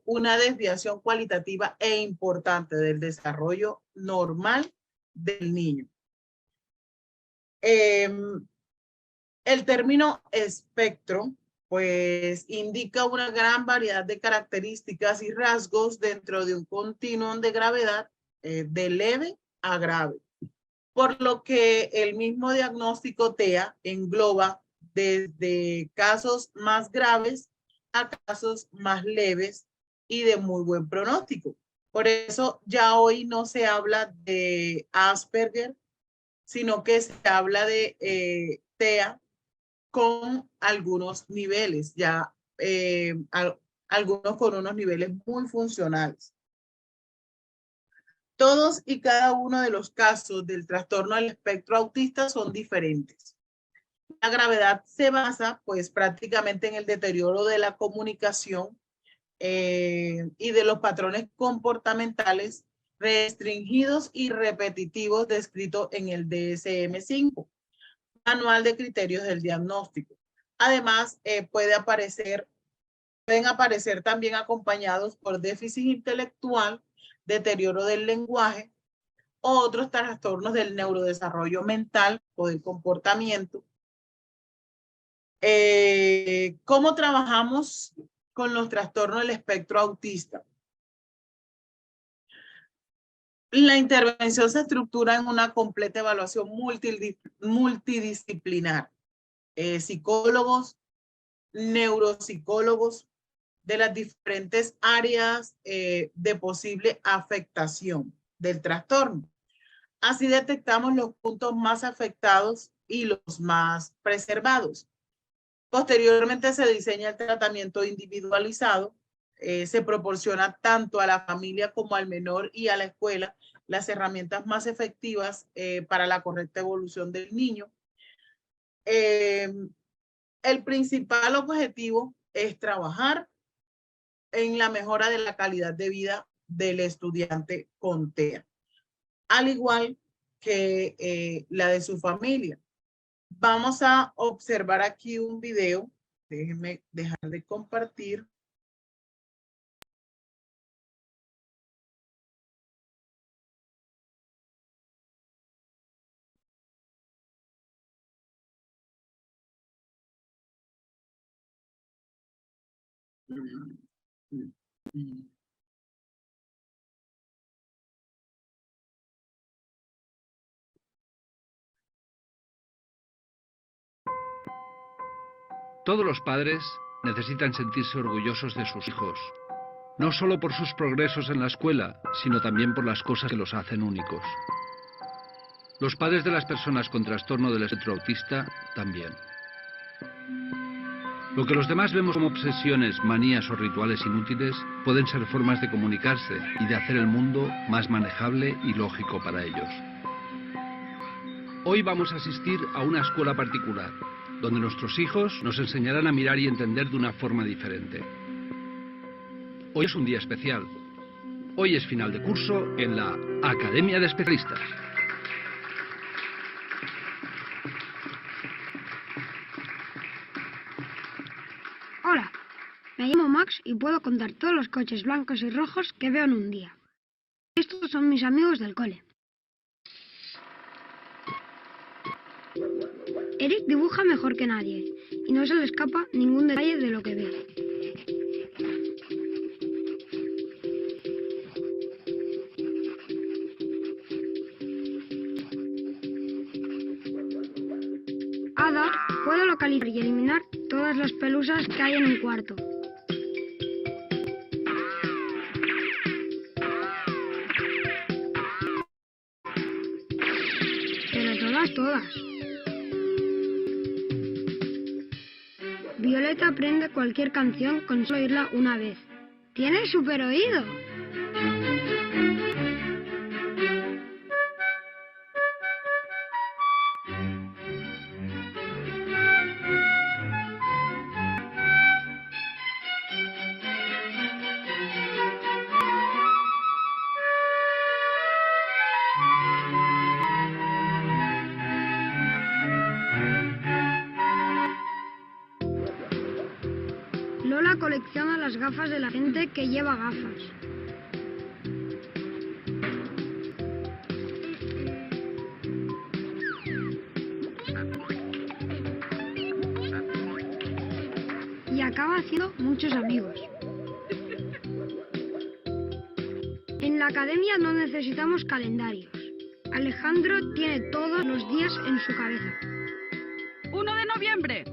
una desviación cualitativa e importante del desarrollo normal del niño. El término espectro, pues indica una gran variedad de características y rasgos dentro de un continuum de gravedad de leve a grave. Por lo que el mismo diagnóstico TEA engloba desde casos más graves a casos más leves y de muy buen pronóstico. Por eso ya hoy no se habla de Asperger, sino que se habla de TEA con algunos niveles, ya algunos con unos niveles muy funcionales. Todos y cada uno de los casos del trastorno del espectro autista son diferentes. La gravedad se basa pues prácticamente en el deterioro de la comunicación y de los patrones comportamentales restringidos y repetitivos descritos en el DSM-5, Manual de Criterios del Diagnóstico. Además, pueden aparecer también acompañados por déficit intelectual, deterioro del lenguaje o otros trastornos del neurodesarrollo mental o del comportamiento. ¿Cómo trabajamos con los trastornos del espectro autista? La intervención se estructura en una completa evaluación multidisciplinar. Psicólogos, neuropsicólogos de las diferentes áreas de posible afectación del trastorno. Así detectamos los puntos más afectados y los más preservados. Posteriormente se diseña el tratamiento individualizado. Se proporciona tanto a la familia como al menor y a la escuela las herramientas más efectivas para la correcta evolución del niño. El principal objetivo es trabajar en la mejora de la calidad de vida del estudiante con TEA, al igual que la de su familia. Vamos a observar aquí un video. Déjenme dejar de compartir.
Todos los padres necesitan sentirse orgullosos de sus hijos, no solo por sus progresos en la escuela, sino también por las cosas que los hacen únicos. Los padres de las personas con trastorno del espectro autista también. Lo que los demás vemos como obsesiones, manías o rituales inútiles pueden ser formas de comunicarse y de hacer el mundo más manejable y lógico para ellos. Hoy vamos a asistir a una escuela particular, donde nuestros hijos nos enseñarán a mirar y entender de una forma diferente. Hoy es un día especial. Hoy es final de curso en la Academia de Especialistas.
Hola, me llamo Max y puedo contar todos los coches blancos y rojos que veo en un día. Estos son mis amigos del cole. Eric dibuja mejor que nadie y no se le escapa ningún detalle de lo que ve. Ada puede localizar y eliminar todas las pelusas que hay en un cuarto. Pero todas. Violeta aprende cualquier canción con solo oírla una vez. ¡Tiene súper oído! Lola colecciona las gafas de la gente que lleva gafas. Y acaba haciendo muchos amigos. En la academia no necesitamos calendarios. Alejandro tiene todos los días en su cabeza.
1 de noviembre,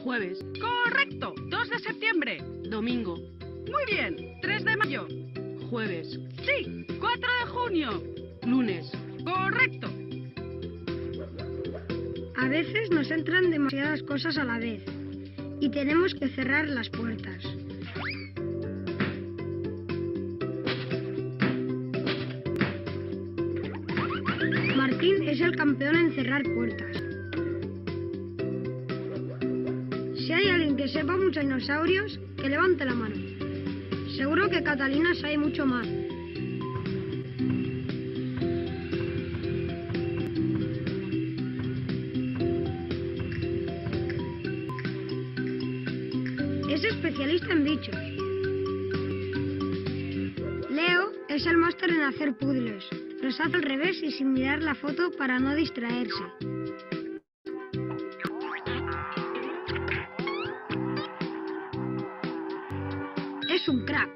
jueves. Correcto. 2 de septiembre, domingo. Muy bien. 3 de mayo, jueves. Sí. 4 de junio, lunes. Correcto.
A veces nos entran demasiadas cosas a la vez y tenemos que cerrar las puertas. Martín es el campeón en cerrar puertas. Si hay alguien que sepa muchos dinosaurios, que levante la mano. Seguro que Catalina sabe mucho más. Es especialista en bichos. Leo es el máster en hacer puzzles. Los hace al revés y sin mirar la foto para no distraerse. Es un crack.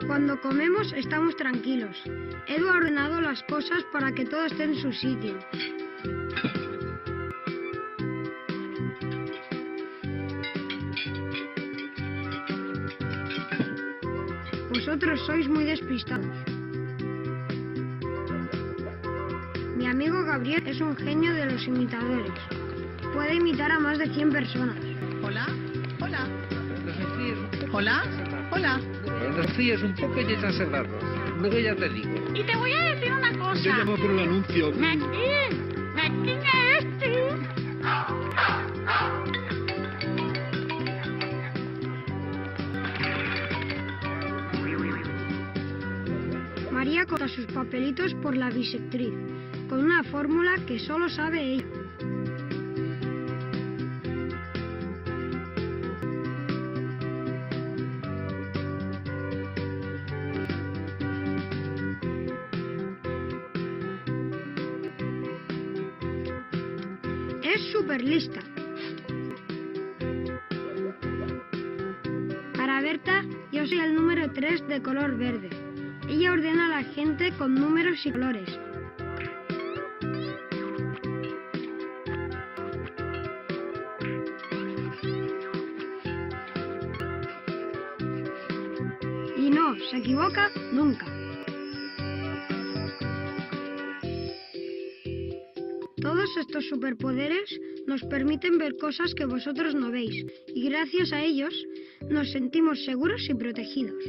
Cuando comemos estamos tranquilos. Edu ha ordenado las cosas para que todo esté en su sitio. Vosotros sois muy despistados. Mi amigo Gabriel es un genio de los imitadores. Puede imitar a más de 100 personas.
Hola, hola. Hola, hola.
Los fríos un poco y echas a cerrarlos. Luego ya te digo.
Y te voy a decir una cosa.
Yo llamo por el anuncio.
¿Quién es este?
María corta sus papelitos por la bisectriz, con una fórmula que solo sabe ella. Es súper lista. Para Berta, yo soy el número 3 de color verde. Ella ordena a la gente con números y colores. Y no, se equivoca nunca. Todos estos superpoderes nos permiten ver cosas que vosotros no veis, y gracias a ellos nos sentimos seguros y protegidos.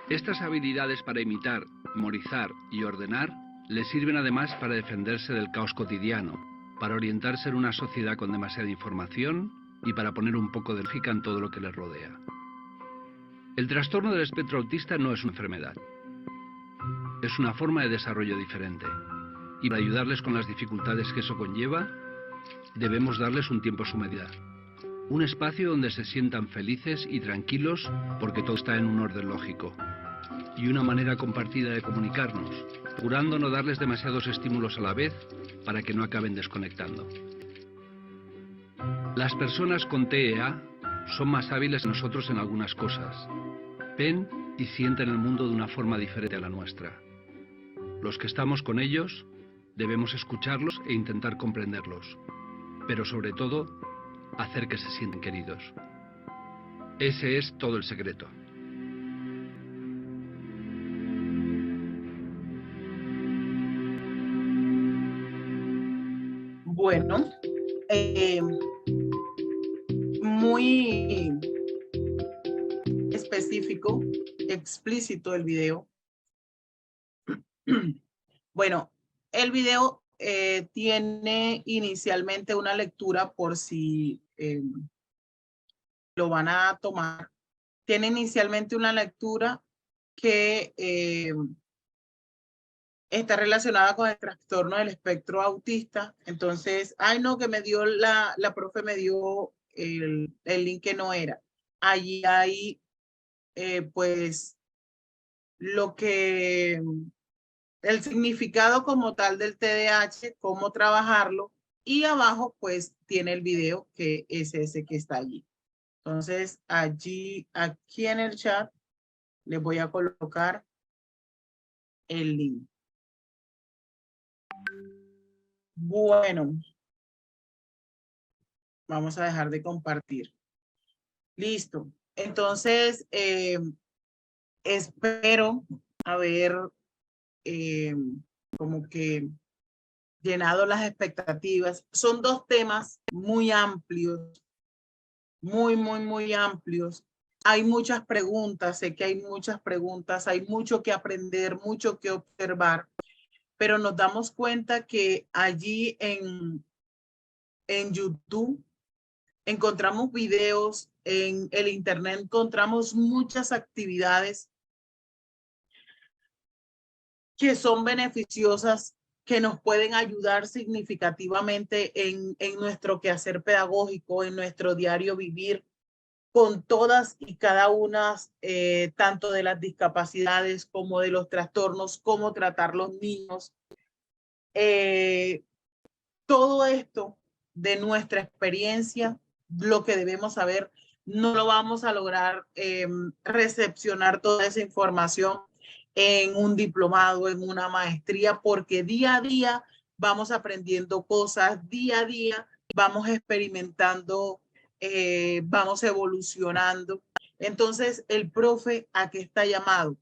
Estas habilidades para imitar, memorizar y ordenar le sirven además para defenderse del caos cotidiano, para orientarse en una sociedad con demasiada información y para poner un poco de lógica en todo lo que les rodea. El trastorno del espectro autista no es una enfermedad. Es una forma de desarrollo diferente. Y para ayudarles con las dificultades que eso conlleva, debemos darles un tiempo a su medida. Un espacio donde se sientan felices y tranquilos porque todo está en un orden lógico. y una manera compartida de comunicarnos, procurando no darles demasiados estímulos a la vez para que no acaben desconectando. Las personas con TEA son más hábiles que nosotros en algunas cosas. Ven y sienten el mundo de una forma diferente a la nuestra. Los que estamos con ellos debemos escucharlos e intentar comprenderlos, pero sobre todo, hacer que se sientan queridos. Ese es todo el secreto.
Bueno, muy específico, explícito el video. Bueno, el video tiene inicialmente una lectura por si lo van a tomar. Tiene inicialmente una lectura que está relacionada con el trastorno del espectro autista. Entonces, ay no, que me dio la profe me dio el link que no era. Allí hay pues lo que el significado como tal del TDAH, cómo trabajarlo, y abajo pues tiene el video que es ese que está allí. Entonces allí, aquí en el chat, les voy a colocar el link. Bueno, vamos a dejar de compartir. Listo. Entonces, espero haber como que llenado las expectativas. Son dos temas muy amplios, muy amplios. Hay muchas preguntas, sé que hay muchas preguntas, hay mucho que aprender, mucho que observar, pero nos damos cuenta que allí en YouTube encontramos videos, en el internet encontramos muchas actividades que son beneficiosas, que nos pueden ayudar significativamente en nuestro quehacer pedagógico, en nuestro diario vivir, con todas y cada una, tanto de las discapacidades como de los trastornos, cómo tratar los niños. Todo esto de nuestra experiencia, lo que debemos saber, no lo vamos a lograr recepcionar toda esa información en un diplomado, en una maestría, porque día a día vamos aprendiendo cosas, día a día vamos experimentando, vamos evolucionando. Entonces, el profe, ¿a qué está llamado?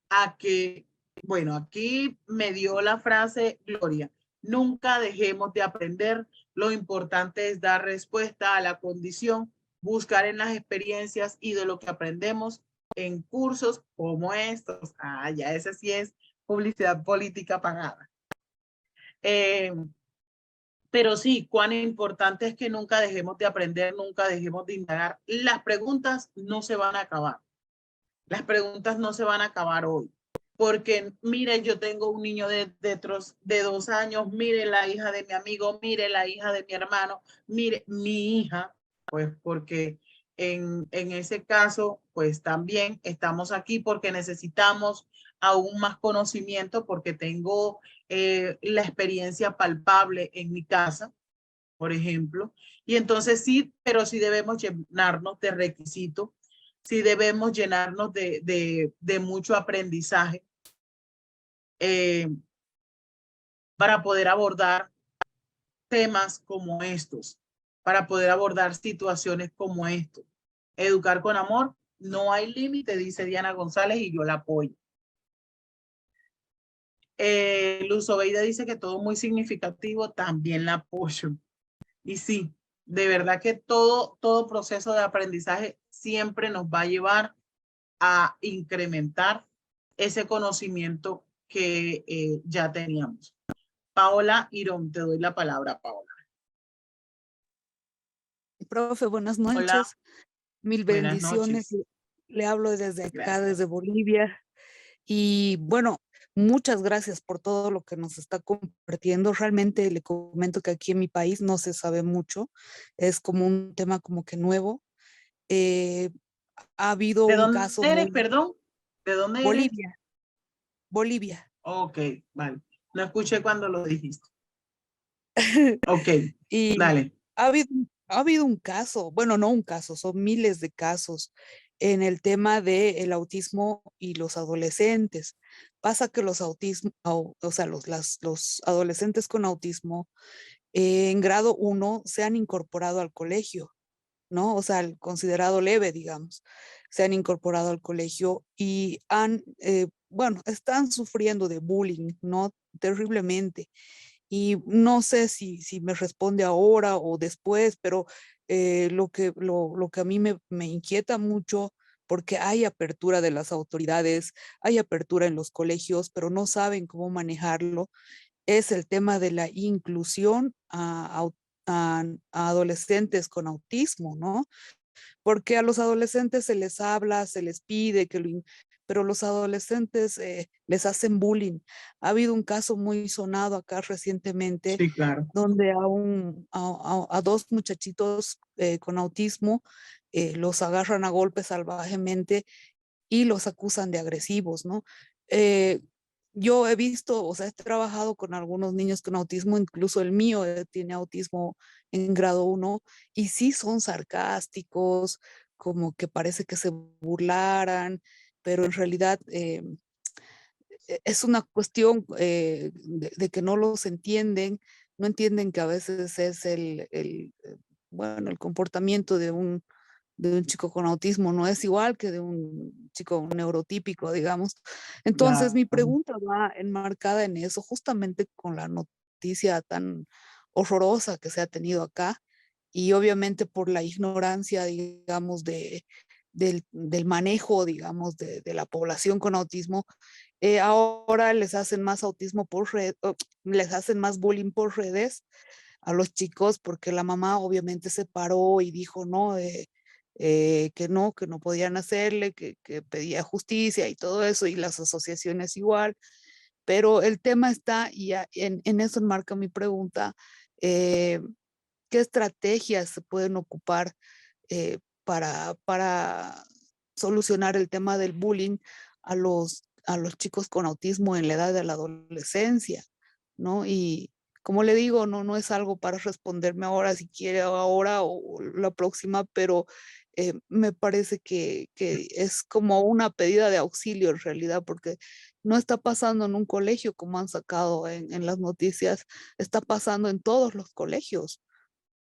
A que, bueno, aquí me dio la frase Gloria, nunca dejemos de aprender, lo importante es dar respuesta a la condición, buscar en las experiencias y de lo que aprendemos en cursos como estos. Ah, ya ese sí es publicidad política pagada. Pero sí, cuán importante es que nunca dejemos de aprender, nunca dejemos de indagar. Las preguntas no se van a acabar. Las preguntas no se van a acabar hoy. Porque, mire, yo tengo un niño de 2 años, mire la hija de mi amigo, mire la hija de mi hermano, mire mi hija, pues porque en ese caso, pues también estamos aquí porque necesitamos aún más conocimiento, porque tengo la experiencia palpable en mi casa, por ejemplo. Y entonces sí, pero sí debemos llenarnos de requisitos, sí debemos llenarnos de mucho aprendizaje para poder abordar temas como estos, para poder abordar situaciones como esto. Educar con amor, no hay límite, dice Diana González, y yo la apoyo. Luz Obeida dice que todo muy significativo, también la apoyo. Y sí, de verdad que todo proceso de aprendizaje siempre nos va a llevar a incrementar ese conocimiento que ya teníamos. Paola Irón, te doy la palabra, Paola.
Profe, buenas noches.
Hola.
Mil
Buenas
bendiciones.
noches.
Le hablo desde acá,
Gracias.
desde Bolivia. Y bueno, muchas gracias por todo lo que nos está compartiendo. Realmente le comento que aquí en mi país no se sabe mucho. Es como un tema como que nuevo. Ha habido
¿De
un
dónde
caso
eres,
muy...
perdón? ¿De dónde eres?
Bolivia. Bolivia.
Ok, vale. No escuché cuando lo dijiste. Ok,
Y
dale.
ha habido un caso, bueno, no un caso, son miles de casos en el tema del autismo y los adolescentes. Pasa que los los adolescentes con autismo en grado 1 se han incorporado al colegio, ¿no? O sea, considerado leve, digamos, se han incorporado al colegio y bueno, están sufriendo de bullying, ¿no? Terriblemente. Y no sé si me responde ahora o después, pero lo que a mí me inquieta mucho, porque hay apertura de las autoridades, hay apertura en los colegios, pero no saben cómo manejarlo, es el tema de la inclusión a adolescentes con autismo, ¿no? Porque a los adolescentes se les habla, se les pide pero los adolescentes les hacen bullying. Ha habido un caso muy sonado acá recientemente,
Sí, claro.
donde a dos muchachitos con autismo los agarran a golpes salvajemente y los acusan de agresivos, ¿no? Yo he visto, o sea, he trabajado con algunos niños con autismo, incluso el mío tiene autismo en grado 1, y sí son sarcásticos, como que parece que se burlaran, pero en realidad es una cuestión de que no los entienden, no entienden que a veces es bueno, el comportamiento de un chico con autismo no es igual que de un chico neurotípico, digamos. Entonces, mi
Claro.
pregunta va enmarcada en eso, justamente con la noticia tan horrorosa que se ha tenido acá y obviamente por la ignorancia, digamos, del manejo, digamos, de la población con autismo. Ahora les hacen más autismo por red, les hacen más bullying por redes a los chicos porque la mamá obviamente se paró y dijo, no, que no podían hacerle, que pedía justicia y todo eso, y las asociaciones igual. Pero el tema está, y en eso enmarca mi pregunta, ¿qué estrategias se pueden ocupar para solucionar el tema del bullying a los chicos con autismo en la edad de la adolescencia, ¿no? Y como le digo, no es algo para responderme ahora, si quiere ahora o la próxima, pero me parece que es como una pedida de auxilio en realidad, porque no está pasando en un colegio como han sacado en las noticias, está pasando en todos los colegios.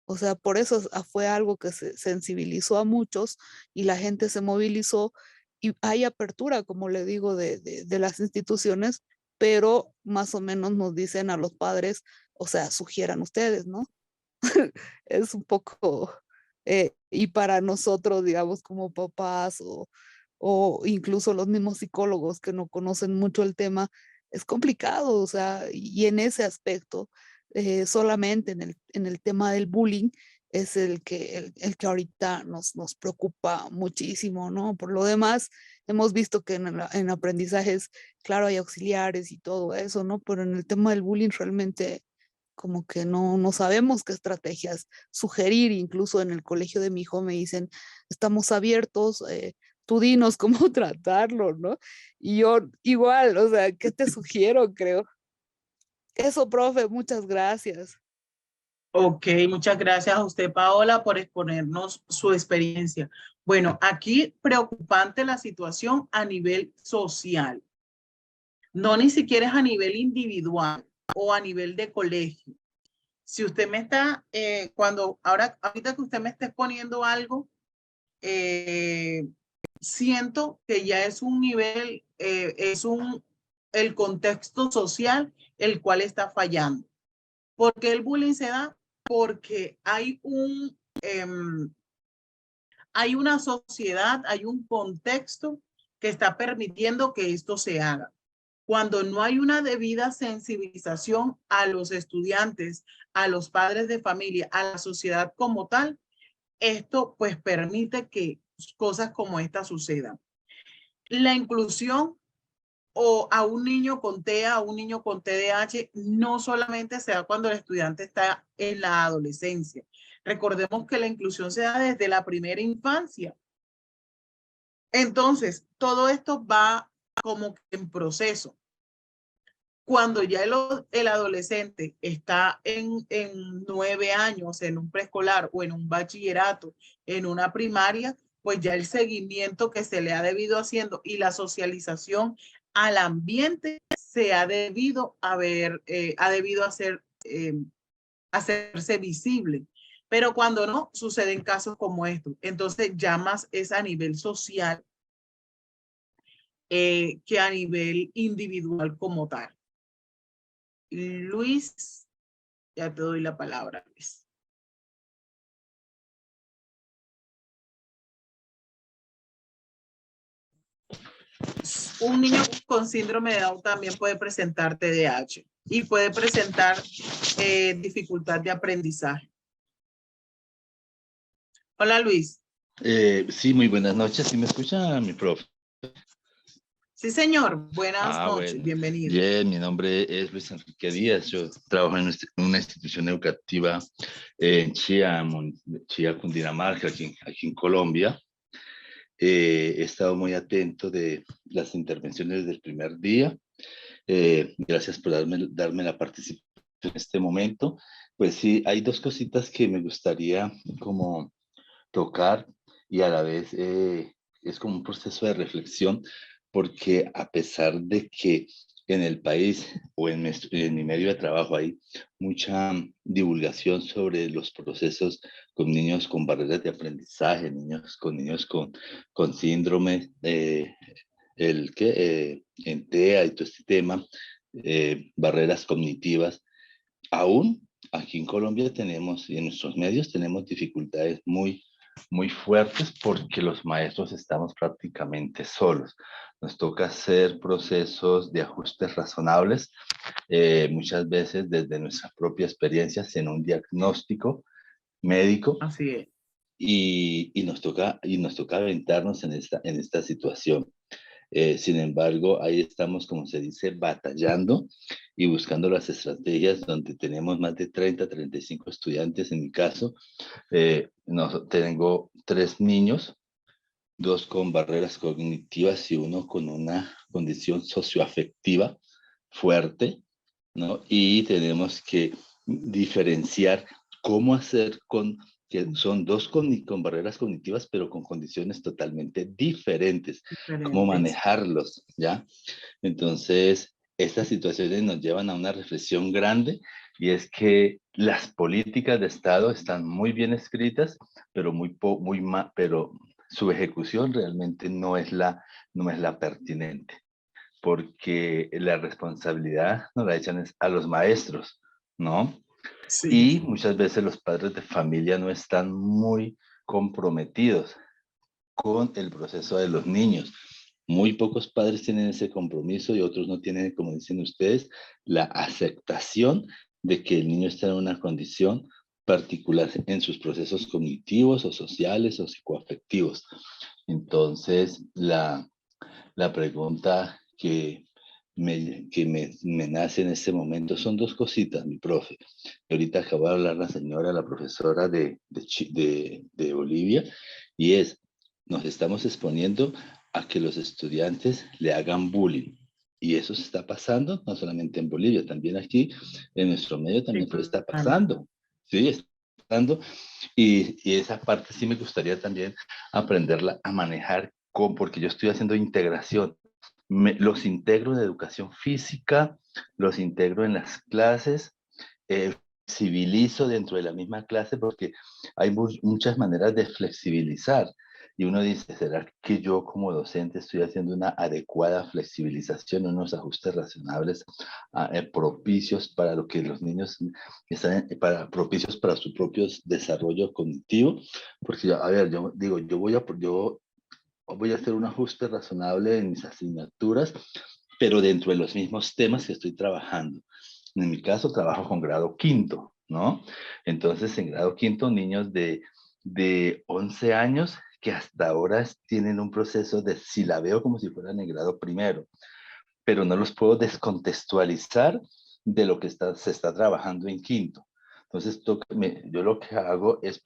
O sea, por eso fue algo que se sensibilizó a muchos y la gente se movilizó y hay apertura, como le digo, de las instituciones, pero más o menos nos dicen a los padres, o sea, sugieran ustedes, ¿no? Es un poco, y para nosotros, digamos, como papás o incluso los mismos psicólogos que no conocen mucho el tema, es complicado, o sea, y en ese aspecto, solamente en el tema del bullying es el que ahorita nos preocupa muchísimo, ¿no? Por lo demás, hemos visto que en aprendizajes, claro, hay auxiliares y todo eso, ¿no? Pero en el tema del bullying realmente como que no sabemos qué estrategias sugerir. Incluso en el colegio de mi hijo me dicen, estamos abiertos, tú dinos cómo tratarlo, ¿no? Y yo igual, o sea, ¿qué te sugiero? Creo. Eso, profe, muchas gracias.
Ok, muchas gracias a usted, Paola, por exponernos su experiencia. Bueno, aquí preocupante la situación a nivel social. No ni siquiera es a nivel individual o a nivel de colegio. Si usted me está, ahorita que usted me está exponiendo algo, siento que ya es un nivel, el contexto social el cual está fallando. ¿Por qué el bullying se da? Porque hay una sociedad, hay un contexto que está permitiendo que esto se haga. Cuando no hay una debida sensibilización a los estudiantes, a los padres de familia, a la sociedad como tal, esto pues permite que cosas como esta sucedan. La inclusión o a un niño con TEA, a un niño con TDAH, no solamente se da cuando el estudiante está en la adolescencia. Recordemos que la inclusión se da desde la primera infancia. Entonces, todo esto va como que en proceso. Cuando ya el adolescente está en 9 años, en un preescolar o en un bachillerato, en una primaria, pues ya el seguimiento que se le ha debido haciendo y la socialización al ambiente se ha debido hacerse visible. Pero cuando no, suceden casos como estos. Entonces ya más es a nivel social que a nivel individual como tal. Luis, ya te doy la palabra, Luis. Un niño con síndrome de Down también puede presentar TDAH y puede presentar dificultad de aprendizaje. Hola, Luis.
Sí, muy buenas noches. ¿Sí me escucha mi profe?
Sí, señor. Buenas noches.
Bueno.
Bienvenido.
Bien, mi nombre es Luis Enrique Díaz. Yo trabajo en una institución educativa en Chía, Cundinamarca, aquí en Colombia. He estado muy atento de las intervenciones del primer día. Gracias por darme la participación en este momento. Pues sí, hay dos cositas que me gustaría como tocar y a la vez es como un proceso de reflexión, porque a pesar de que en el país o en mi medio de trabajo hay mucha divulgación sobre los procesos con niños con barreras de aprendizaje, niños con síndrome, en TEA y todo este tema, barreras cognitivas, aún aquí en Colombia tenemos, y en nuestros medios tenemos dificultades muy fuertes porque los maestros estamos prácticamente solos. Nos toca hacer procesos de ajustes razonables, muchas veces desde nuestra propia experiencia en un diagnóstico médico.
Así es.
Y nos toca aventarnos en esta situación. Sin embargo, ahí estamos, como se dice, batallando y buscando las estrategias donde tenemos más de 35 estudiantes. En mi caso, tengo 3 niños, 2 con barreras cognitivas y 1 con una condición socioafectiva fuerte, ¿no? Y tenemos que diferenciar cómo hacer que son 2 con barreras cognitivas, pero con condiciones totalmente diferentes. Cómo manejarlos, ¿ya? Entonces, estas situaciones nos llevan a una reflexión grande, y es que las políticas de Estado están muy bien escritas, pero pero su ejecución realmente no es la pertinente, porque la responsabilidad nos la echan a los maestros, ¿no? Sí. Y muchas veces los padres de familia no están muy comprometidos con el proceso de los niños. Muy pocos padres tienen ese compromiso y otros no tienen, como dicen ustedes, la aceptación de que el niño está en una condición particular en sus procesos cognitivos o sociales o psicoafectivos. Entonces, la pregunta que me nace en este momento son 2 cositas, mi profe. Ahorita acabo de hablar la profesora de Bolivia, y es, nos estamos exponiendo a que los estudiantes le hagan bullying. Y eso se está pasando no solamente en Bolivia, también aquí en nuestro medio también está pasando. Sí, está pasando. Y esa parte sí me gustaría también aprenderla a manejar, porque yo estoy haciendo integración. Los integro en educación física, los integro en las clases, civilizo dentro de la misma clase, porque hay muchas maneras de flexibilizar. Y uno dice, ¿será que yo como docente estoy haciendo una adecuada flexibilización, unos ajustes razonables propicios para lo que los niños están, propicios para su propio desarrollo cognitivo? Porque, a ver, yo digo, yo voy a hacer un ajuste razonable en mis asignaturas, pero dentro de los mismos temas que estoy trabajando. En mi caso, trabajo con grado quinto, ¿no? Entonces, en grado quinto, niños de 11 años que hasta ahora tienen un proceso de silabeo como si fueran en grado primero, pero no los puedo descontextualizar de lo que se está trabajando en quinto. Entonces, yo lo que hago es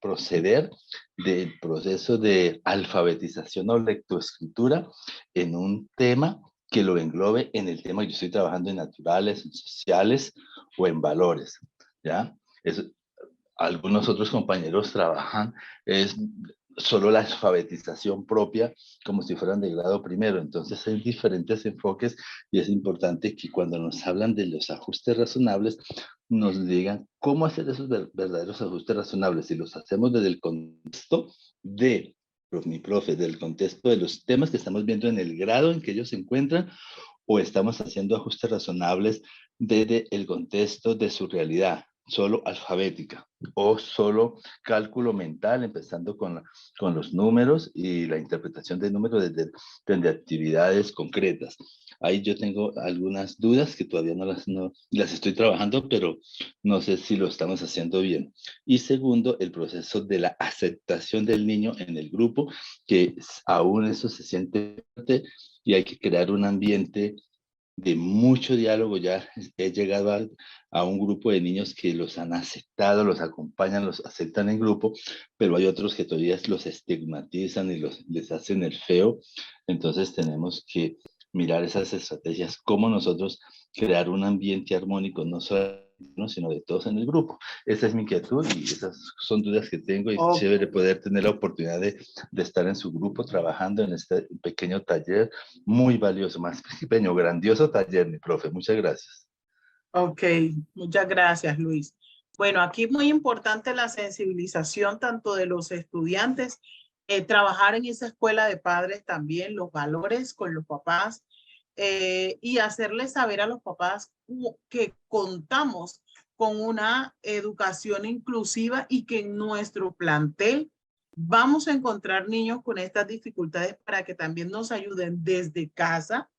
proceder del proceso de alfabetización o lectoescritura en un tema que lo englobe en el tema que yo estoy trabajando en naturales, en sociales o en valores, ¿ya? Algunos otros compañeros trabajan solo la alfabetización propia como si fueran de grado primero. Entonces hay diferentes enfoques y es importante que cuando nos hablan de los ajustes razonables nos digan cómo hacer esos verdaderos ajustes razonables. Si los hacemos desde el contexto de mi profe, del contexto de los temas que estamos viendo en el grado en que ellos se encuentran, o estamos haciendo ajustes razonables desde el contexto de su realidad, solo alfabética, o solo cálculo mental, empezando con los números y la interpretación de números desde actividades concretas. Ahí yo tengo algunas dudas que todavía no las estoy trabajando, pero no sé si lo estamos haciendo bien. Y segundo, el proceso de la aceptación del niño en el grupo, que aún eso se siente fuerte y hay que crear un ambiente de mucho diálogo. Ya he llegado a un grupo de niños que los han aceptado, los acompañan, los aceptan en grupo, pero hay otros que todavía los estigmatizan y les hacen el feo. Entonces tenemos que mirar esas estrategias, cómo nosotros crear un ambiente armónico, no solo sino de todos en el grupo. Esa es mi inquietud y esas son dudas que tengo, y es chévere poder tener la oportunidad de estar en su grupo trabajando en este pequeño taller muy valioso, más pequeño, grandioso taller, mi profe. Muchas gracias.
Ok, muchas gracias, Luis. Bueno, aquí muy importante la sensibilización tanto de los estudiantes, trabajar en esa escuela de padres también, los valores con los papás, y hacerles saber a los papás que contamos con una educación inclusiva y que en nuestro plantel vamos a encontrar niños con estas dificultades para que también nos ayuden desde casa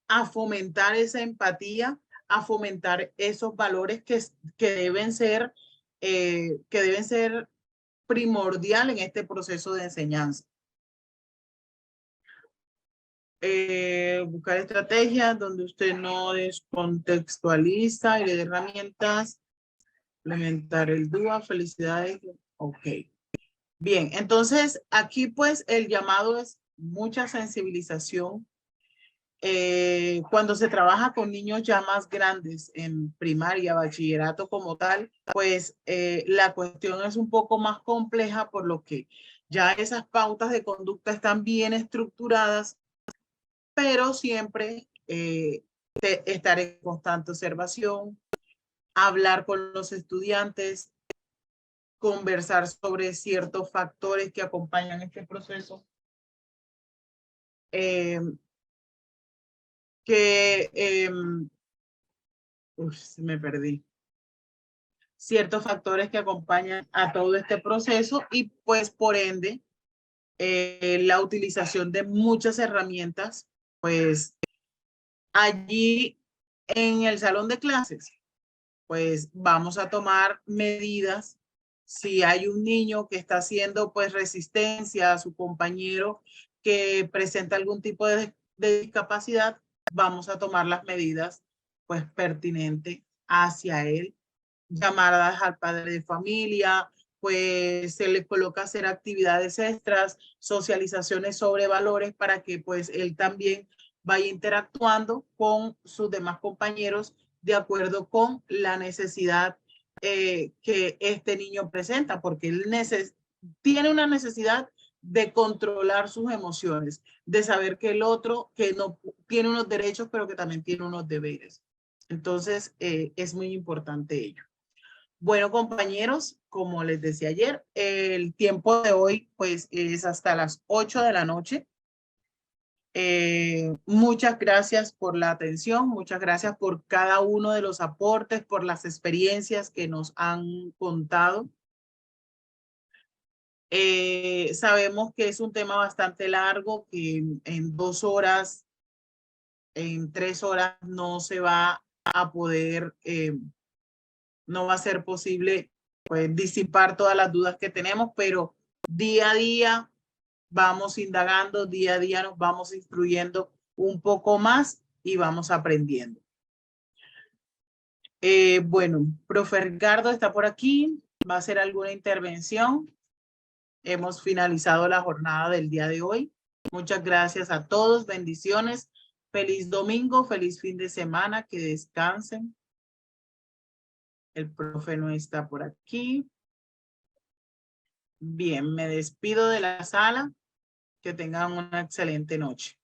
a fomentar esa empatía, a fomentar esos valores que deben ser primordial en este proceso de enseñanza. Buscar estrategias donde usted no descontextualiza y le dé herramientas. Implementar el DUA. Felicidades. Ok. Bien, entonces aquí pues el llamado es mucha sensibilización. Cuando se trabaja con niños ya más grandes en primaria, bachillerato como tal, pues la cuestión es un poco más compleja, por lo que ya esas pautas de conducta están bien estructuradas, pero siempre estar en constante observación, hablar con los estudiantes, conversar sobre ciertos factores que acompañan este proceso. Me perdí. Ciertos factores que acompañan a todo este proceso y pues por ende la utilización de muchas herramientas, pues allí en el salón de clases, pues vamos a tomar medidas. Si hay un niño que está haciendo pues resistencia a su compañero que presenta algún tipo de discapacidad, vamos a tomar las medidas pues pertinentes hacia él. Llamadas al padre de familia, pues se le coloca a hacer actividades extras, socializaciones sobre valores para que pues él también vaya interactuando con sus demás compañeros de acuerdo con la necesidad que este niño presenta, porque él tiene una necesidad de controlar sus emociones, de saber que el otro que no tiene unos derechos, pero que también tiene unos deberes. Entonces, es muy importante ello. Bueno, compañeros, como les decía ayer, el tiempo de hoy pues es hasta las 8 de la noche. Muchas gracias por la atención, muchas gracias por cada uno de los aportes, por las experiencias que nos han contado. Sabemos que es un tema bastante largo, que en 2 horas, en 3 horas no se va a poder, no va a ser posible pues disipar todas las dudas que tenemos, pero día a día vamos indagando, día a día nos vamos instruyendo un poco más y vamos aprendiendo. Bueno, profe Ricardo está por aquí. ¿Va a hacer alguna intervención? Hemos finalizado la jornada del día de hoy. Muchas gracias a todos. Bendiciones. Feliz domingo, feliz fin de semana. Que descansen. El profe no está por aquí. Bien, me despido de la sala. Que tengan una excelente noche.